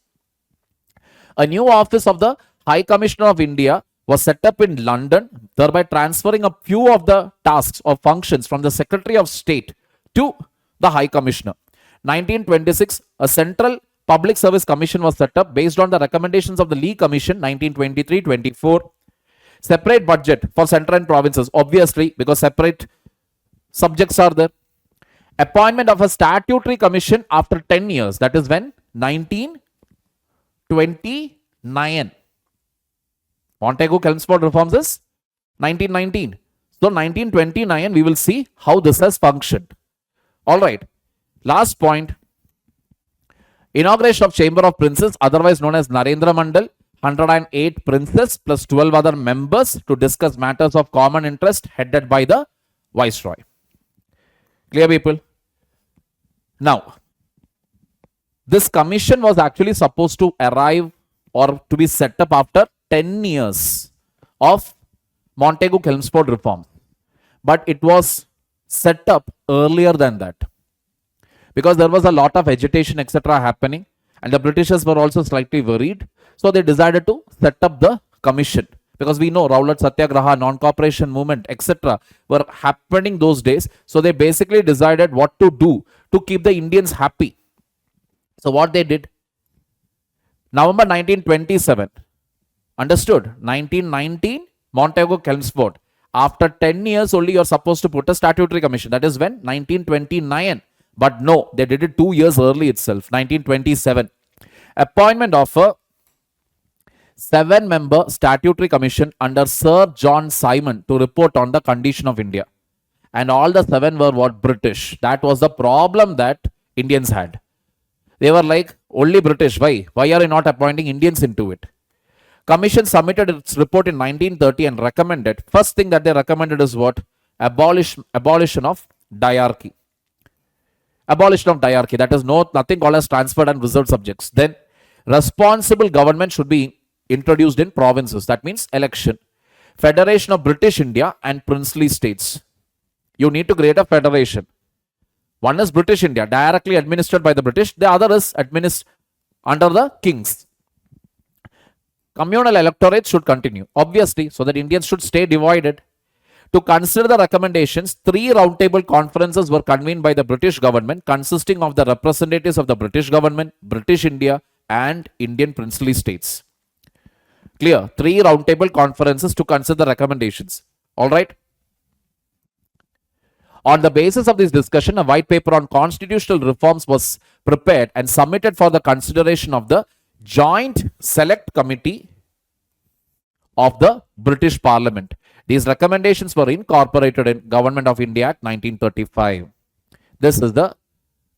A new office of the High Commissioner of India was set up in London, thereby transferring a few of the tasks or functions from the Secretary of State to the High Commissioner. 1926, a Central Public Service Commission was set up based on the recommendations of the Lee Commission, 1923-24. Separate budget for central and provinces, obviously, because separate subjects are there. Appointment of a statutory commission after 10 years, that is when? 1929. Montagu-Chelmsford reforms is 1919. So 1929, we will see how this has functioned. All right. Last point. Inauguration of Chamber of Princes, otherwise known as Narendra Mandal. 108 princes plus 12 other members to discuss matters of common interest headed by the Viceroy. Clear, people? Now, this commission was actually supposed to arrive or to be set up after 10 years of Montagu-Chelmsford reform. But it was set up earlier than that, because there was a lot of agitation, etc. happening, and the Britishers were also slightly worried. So they decided to set up the commission, because we know Rowlatt Satyagraha, non-cooperation movement, etc. were happening those days. So they basically decided what to do to keep the Indians happy. So what they did, November 1927, understood, 1919, Montagu-Chelmsford. After 10 years only, you're supposed to put a statutory commission. That is when? 1929. But no, they did it 2 years early itself, 1927. Appointment of a 7-member statutory commission under Sir John Simon to report on the condition of India. And all the 7 were what? British. That was the problem that Indians had. They were like, only British. Why? Why are you not appointing Indians into it? Commission submitted its report in 1930 and recommended, first thing that they recommended is what? Abolition of diarchy. Abolition of diarchy. That is nothing called as transferred and reserved subjects. Then responsible government should be introduced in provinces. That means election. Federation of British India and princely states. You need to create a federation. One is British India, directly administered by the British. The other is administered under the kings. Communal electorate should continue, obviously, so that Indians should stay divided. To consider the recommendations, 3 roundtable conferences were convened by the British government, consisting of the representatives of the British government, British India, and Indian princely states. Clear? 3 roundtable conferences to consider the recommendations. All right. On the basis of this discussion, a white paper on constitutional reforms was prepared and submitted for the consideration of the Joint Select Committee of the British Parliament. These recommendations were incorporated in Government of India Act 1935. This is the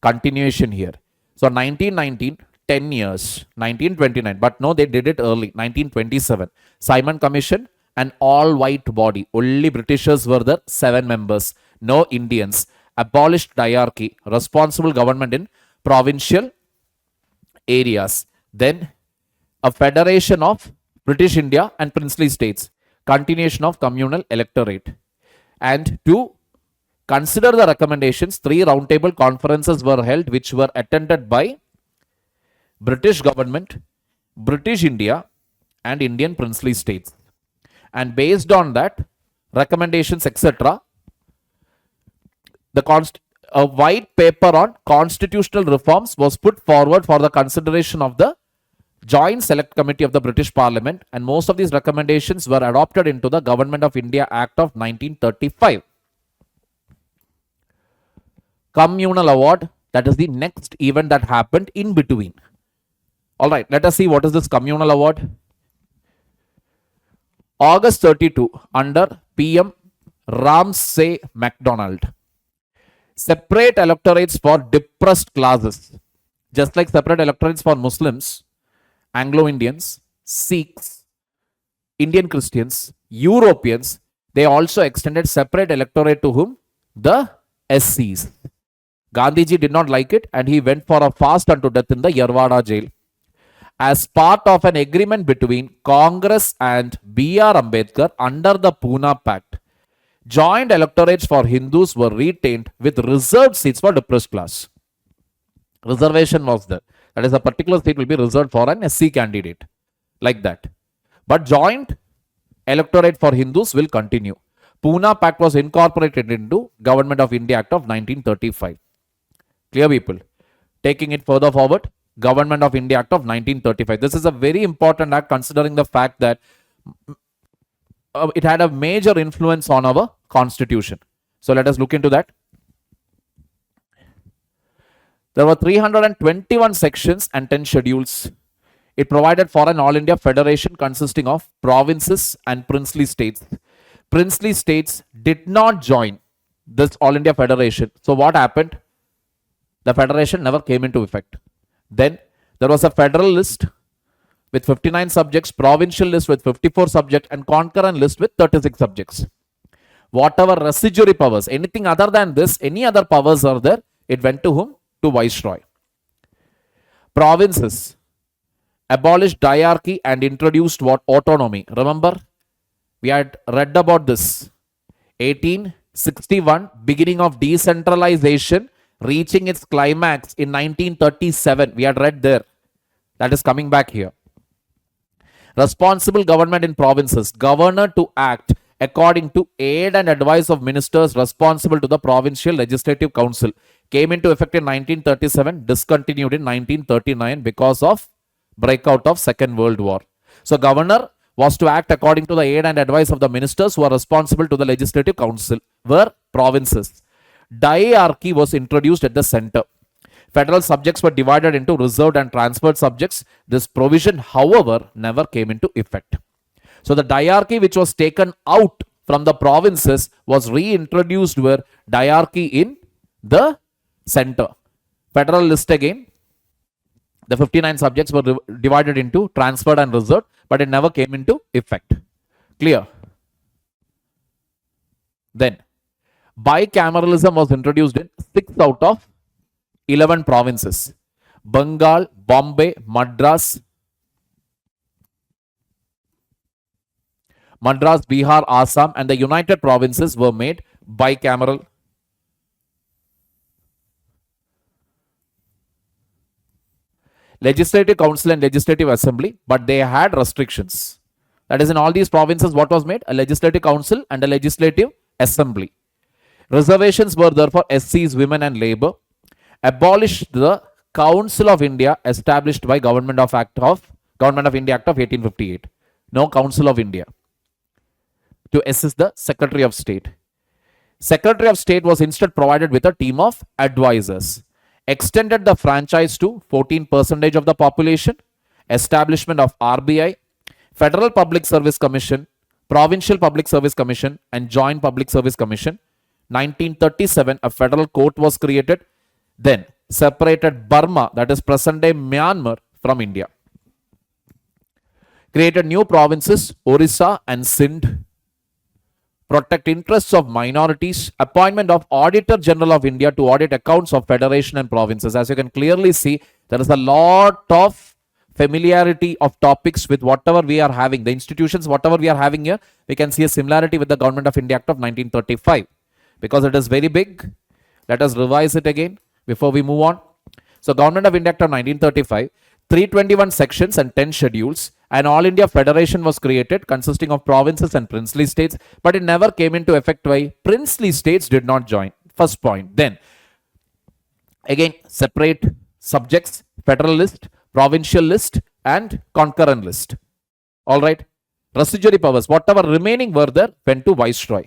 continuation here. So 1919, 10 years, 1929, but no, they did it early, 1927. Simon Commission, an all-white body. Only Britishers were the 7 members. No Indians. Abolished diarchy. Responsible government in provincial areas. Then a federation of British India and princely states, continuation of communal electorate. And to consider the recommendations, 3 roundtable conferences were held which were attended by British government, British India and Indian princely states. And based on that, recommendations, etc., a white paper on constitutional reforms was put forward for the consideration of the Joint Select Committee of the British Parliament, and most of these recommendations were adopted into the Government of India Act of 1935. Communal award, that is the next event that happened in between. All right, let us see what is this communal award. August 32, under PM Ramsay MacDonald. Separate electorates for depressed classes. Just like separate electorates for Muslims, Anglo-Indians, Sikhs, Indian Christians, Europeans, they also extended separate electorate to whom? The SCs. Gandhiji did not like it and he went for a fast unto death in the Yerwada jail. As part of an agreement between Congress and B.R. Ambedkar under the Pune Pact, joint electorates for Hindus were retained with reserved seats for depressed class. Reservation was there. That is, a particular seat will be reserved for an SC candidate. Like that. But joint electorate for Hindus will continue. Pune Pact was incorporated into Government of India Act of 1935. Clear, people? Taking it further forward, Government of India Act of 1935. This is a very important act considering the fact that it had a major influence on our constitution. So let us look into that. There were 321 sections and 10 schedules. It provided for an all India federation consisting of provinces and princely states. Princely states did not join this all India federation. So what happened? The federation never came into effect. Then there was a federal list with 59 subjects, provincial list with 54 subjects, and concurrent list with 36 subjects. Whatever residuary powers, anything other than this, any other powers are there, it went to whom? To Viceroy. Provinces abolished diarchy and introduced what? Autonomy. Remember, we had read about this. 1861, beginning of decentralization, reaching its climax in 1937. We had read there. That is coming back here. Responsible government in provinces. Governor to act according to aid and advice of ministers responsible to the Provincial Legislative Council. Came into effect in 1937, discontinued in 1939 because of breakout of Second World War. So governor was to act according to the aid and advice of the ministers who are responsible to the Legislative Council, were provinces. Diarchy was introduced at the center. Federal subjects were divided into reserved and transferred subjects. This provision, however, never came into effect. So the diarchy which was taken out from the provinces was reintroduced where diarchy in the center. Federal list again. The 59 subjects were divided into transferred and reserved, but it never came into effect. Clear? Then, bicameralism was introduced in 6 out of 11 provinces. Bengal, Bombay, Madras, Bihar, Assam, and the United Provinces were made bicameral. Legislative Council and Legislative Assembly, but they had restrictions. That is, in all these provinces, what was made? A Legislative Council and a Legislative Assembly. Reservations were there for SCs, women and labor. Abolished the Council of India established by Government of India Act of 1858. No Council of India to assist the Secretary of State. Secretary of State was instead provided with a team of advisors. Extended the franchise to 14% of the population. Establishment of RBI, Federal Public Service Commission, Provincial Public Service Commission, and Joint Public Service Commission. 1937, a federal court was created. Then separated Burma, that is present-day Myanmar, from India. Created new provinces, Orissa and Sindh. Protect interests of minorities. Appointment of Auditor General of India to audit accounts of federation and provinces. As you can clearly see, there is a lot of familiarity of topics with whatever we are having, the institutions, whatever we are having here, we can see a similarity with the Government of India Act of 1935 because it is very big. Let us revise it again before we move on. So, Government of India Act of 1935, 321 sections and 10 schedules. An All India Federation was created consisting of provinces and princely states, but it never came into effect why princely states did not join. First point. Then, again, separate subjects, federal list, provincial list, and concurrent list. All right. Residuary powers, whatever remaining were there, went to Viceroy.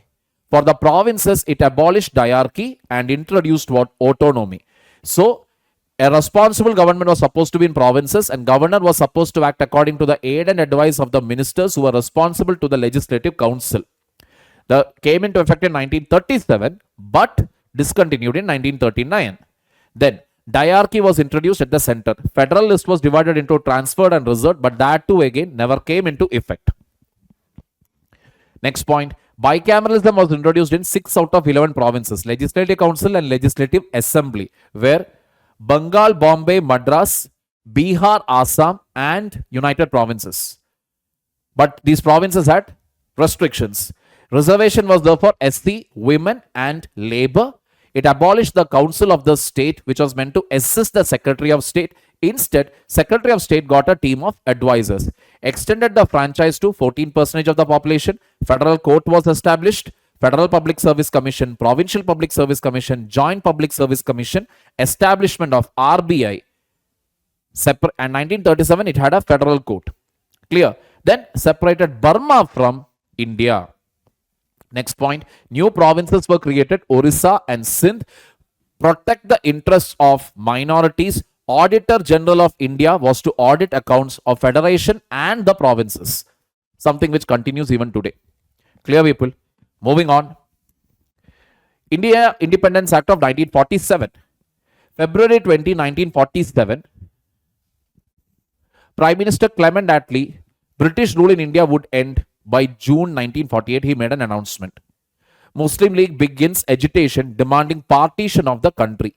For the provinces, it abolished diarchy and introduced what? Autonomy. So, a responsible government was supposed to be in provinces, and governor was supposed to act according to the aid and advice of the ministers who were responsible to the legislative council. The came into effect in 1937, but discontinued in 1939. Then diarchy was introduced at the center. Federal list was divided into transferred and reserved, but that too again never came into effect. Next point. Bicameralism was introduced in 6 out of 11 provinces, Legislative Council and Legislative Assembly, where Bengal, Bombay, Madras, Bihar, Assam, and United Provinces. But these provinces had restrictions. Reservation was there for SC, women, and labor. It abolished the Council of the State, which was meant to assist the Secretary of State. Instead, Secretary of State got a team of advisors. Extended the franchise to 14% of the population. Federal Court was established. Federal Public Service Commission, Provincial Public Service Commission, Joint Public Service Commission, establishment of RBI. And 1937, it had a federal court. Clear? Then separated Burma from India. Next point, new provinces were created, Orissa and Sindh. Protect the interests of minorities. Auditor General of India was to audit accounts of Federation and the provinces. Something which continues even today. Clear, people? Moving on. India Independence Act of 1947. February 20, 1947. Prime Minister Clement Attlee, British rule in India would end by June 1948. He made an announcement. Muslim League begins agitation demanding partition of the country.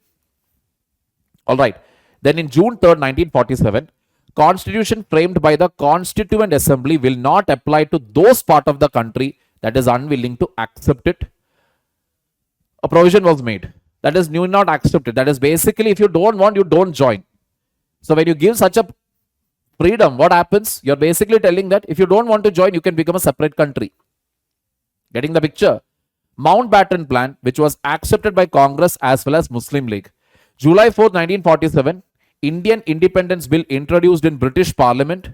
All right. Then in June 3rd, 1947, Constitution framed by the Constituent Assembly will not apply to those part of the country that is unwilling to accept it. A provision was made. That is, you not accept it. That is basically, if you don't want, you don't join. So when you give such a freedom, what happens? You're basically telling that if you don't want to join, you can become a separate country. Getting the picture? Mountbatten Plan, which was accepted by Congress as well as Muslim League. July 4th, 1947, Indian Independence Bill introduced in British Parliament.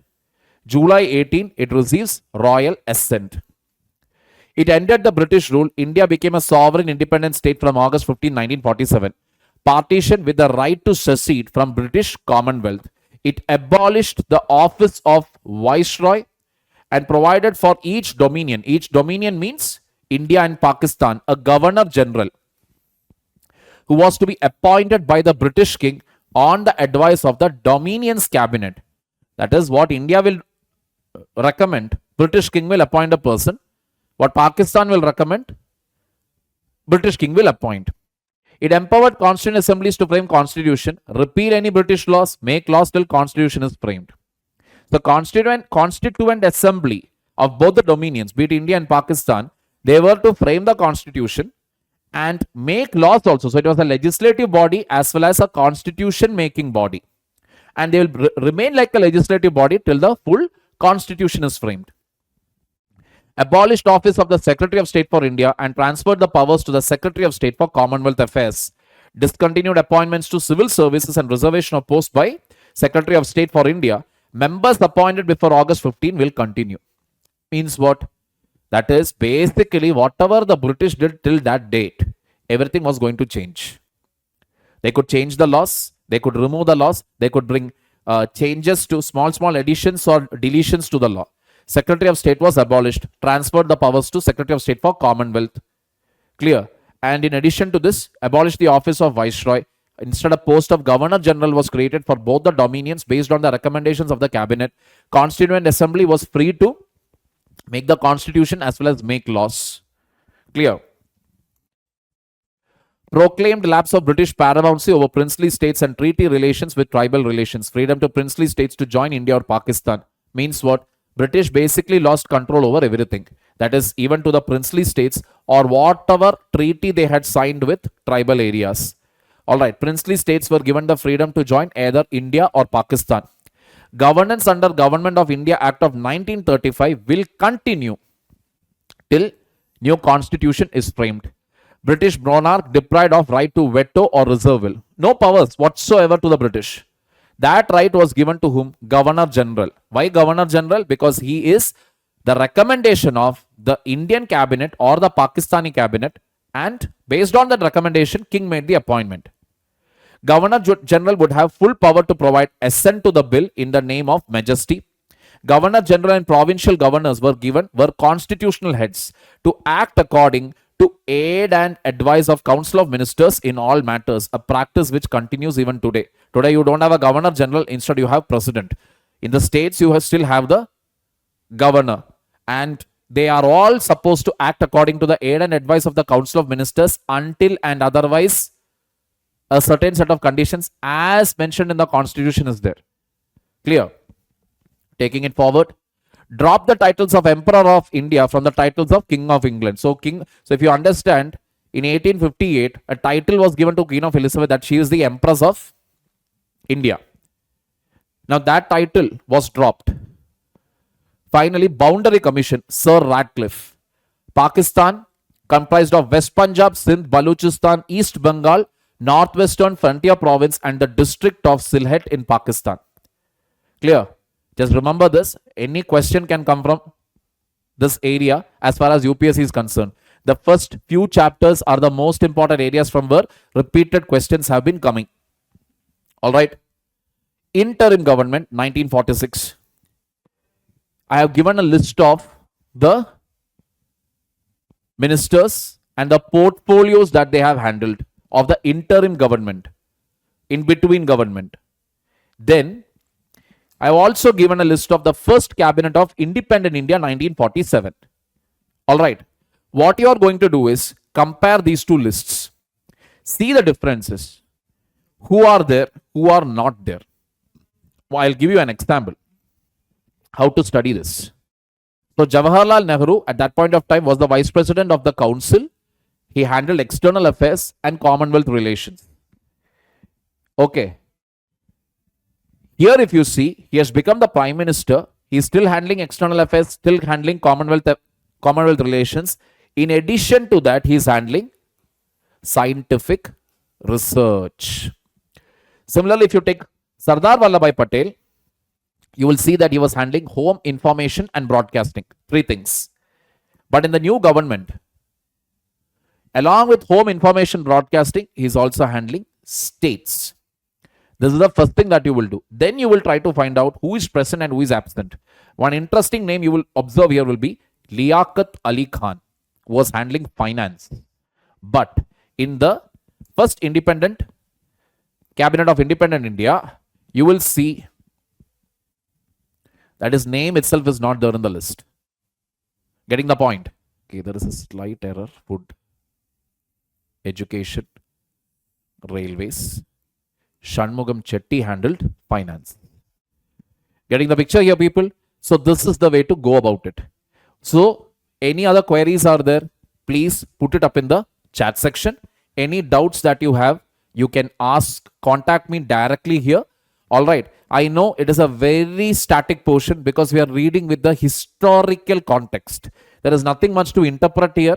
July 18, it receives royal assent. It ended the British rule. India became a sovereign independent state from August 15, 1947. Partition with the right to secede from British Commonwealth. It abolished the office of Viceroy and provided for each dominion. Each dominion means India and Pakistan, a Governor General who was to be appointed by the British King on the advice of the Dominion's Cabinet. That is what India will recommend. British King will appoint a person. What Pakistan will recommend, British King will appoint. It empowered constituent assemblies to frame constitution, repeal any British laws, make laws till constitution is framed. The constituent assembly of both the dominions, be it India and Pakistan, they were to frame the constitution and make laws also. So it was a legislative body as well as a constitution making body. And they will remain like a legislative body till the full constitution is framed. Abolished office of the Secretary of State for India and transferred the powers to the Secretary of State for Commonwealth Affairs. Discontinued appointments to civil services and reservation of posts by Secretary of State for India. Members appointed before August 15 will continue. Means what? That is basically whatever the British did till that date, everything was going to change. They could change the laws, they could remove the laws, they could bring changes to small additions or deletions to the law. Secretary of State was abolished, transferred the powers to Secretary of State for Commonwealth. Clear? And in addition to this, abolished the office of Viceroy. Instead, a post of Governor General was created for both the dominions based on the recommendations of the Cabinet. Constituent Assembly was free to make the constitution as well as make laws. Clear? Proclaimed lapse of British paramountcy over princely states and treaty relations with tribal relations. Freedom to princely states to join India or Pakistan. Means what? British basically lost control over everything. That is, even to the princely states or whatever treaty they had signed with tribal areas. Alright, princely states were given the freedom to join either India or Pakistan. Governance under Government of India Act of 1935 will continue till new constitution is framed. British monarch deprived of right to veto or reserve will. No powers whatsoever to the British. That right was given to whom? Governor General. Why Governor General? Because he is the recommendation of the Indian cabinet or the Pakistani cabinet, and based on that recommendation, King made the appointment. Governor General would have full power to provide assent to the bill in the name of majesty. Governor General and provincial governors were constitutional heads to act according to aid and advice of Council of Ministers in all matters, a practice which continues even today. Today you don't have a Governor General, instead you have President. In the states you still have the Governor, and they are all supposed to act according to the aid and advice of the Council of Ministers until and otherwise a certain set of conditions as mentioned in the Constitution is there. Clear? Taking it forward. Drop the titles of Emperor of India from the titles of King of England. So if you understand, in 1858, a title was given to Queen of Elizabeth that she is the Empress of India. Now that title was dropped. Finally, Boundary Commission, Sir Ratcliffe. Pakistan comprised of West Punjab, Sindh, Baluchistan, East Bengal, Northwestern Frontier Province and the district of Sylhet in Pakistan. Clear? Just remember this. Any question can come from this area as far as UPSC is concerned. The first few chapters are the most important areas from where repeated questions have been coming. Alright. Interim Government, 1946. I have given a list of the ministers and the portfolios that they have handled of the interim government, in between government. Then I have also given a list of the first cabinet of independent India 1947. Alright, what you are going to do is compare these two lists. See the differences. Who are there, who are not there. Well, I'll give you an example. How to study this. So Jawaharlal Nehru at that point of time was the Vice President of the Council. He handled external affairs and Commonwealth relations. Okay. Here if you see, he has become the Prime Minister. He is still handling external affairs, still handling Commonwealth relations. In addition to that, he is handling scientific research. Similarly, if you take Sardar Vallabhbhai Patel, you will see that he was handling home, information and broadcasting. Three things. But in the new government, along with home, information, broadcasting, he is also handling states. This is the first thing that you will do. Then you will try to find out who is present and who is absent. One interesting name you will observe here will be Liaquat Ali Khan, who was handling finance. But in the first independent cabinet of independent India, you will see that his name itself is not there in the list. Getting the point? Okay, there is a slight error. Food, education, railways. Shanmugam Chetty handled finance. Getting the picture here, people? So this is the way to go about it. So any other queries are there, please put it up in the chat section. Any doubts that you have, you can ask, contact me directly here. All right. I know it is a very static portion because we are reading with the historical context. There is nothing much to interpret here,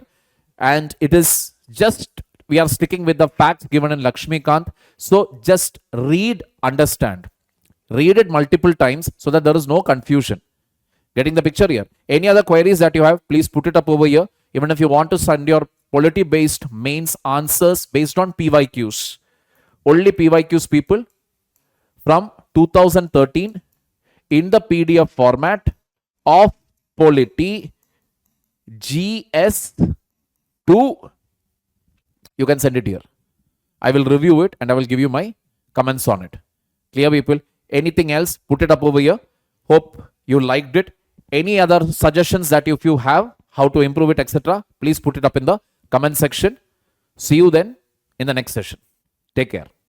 and it is just we are sticking with the facts given in Lakshmikant. So just read, understand. Read it multiple times so that there is no confusion. Getting the picture here? Any other queries that you have, please put it up over here. Even if you want to send your polity-based mains answers based on PYQs. Only PYQs, people, from 2013 in the PDF format of Polity GS2. You can send it here. I will review it and I will give you my comments on it. Clear, people? Anything else, put it up over here. Hope you liked it. Any other suggestions that if you have, how to improve it, etc., please put it up in the comment section. See you then. in the next session. Take care.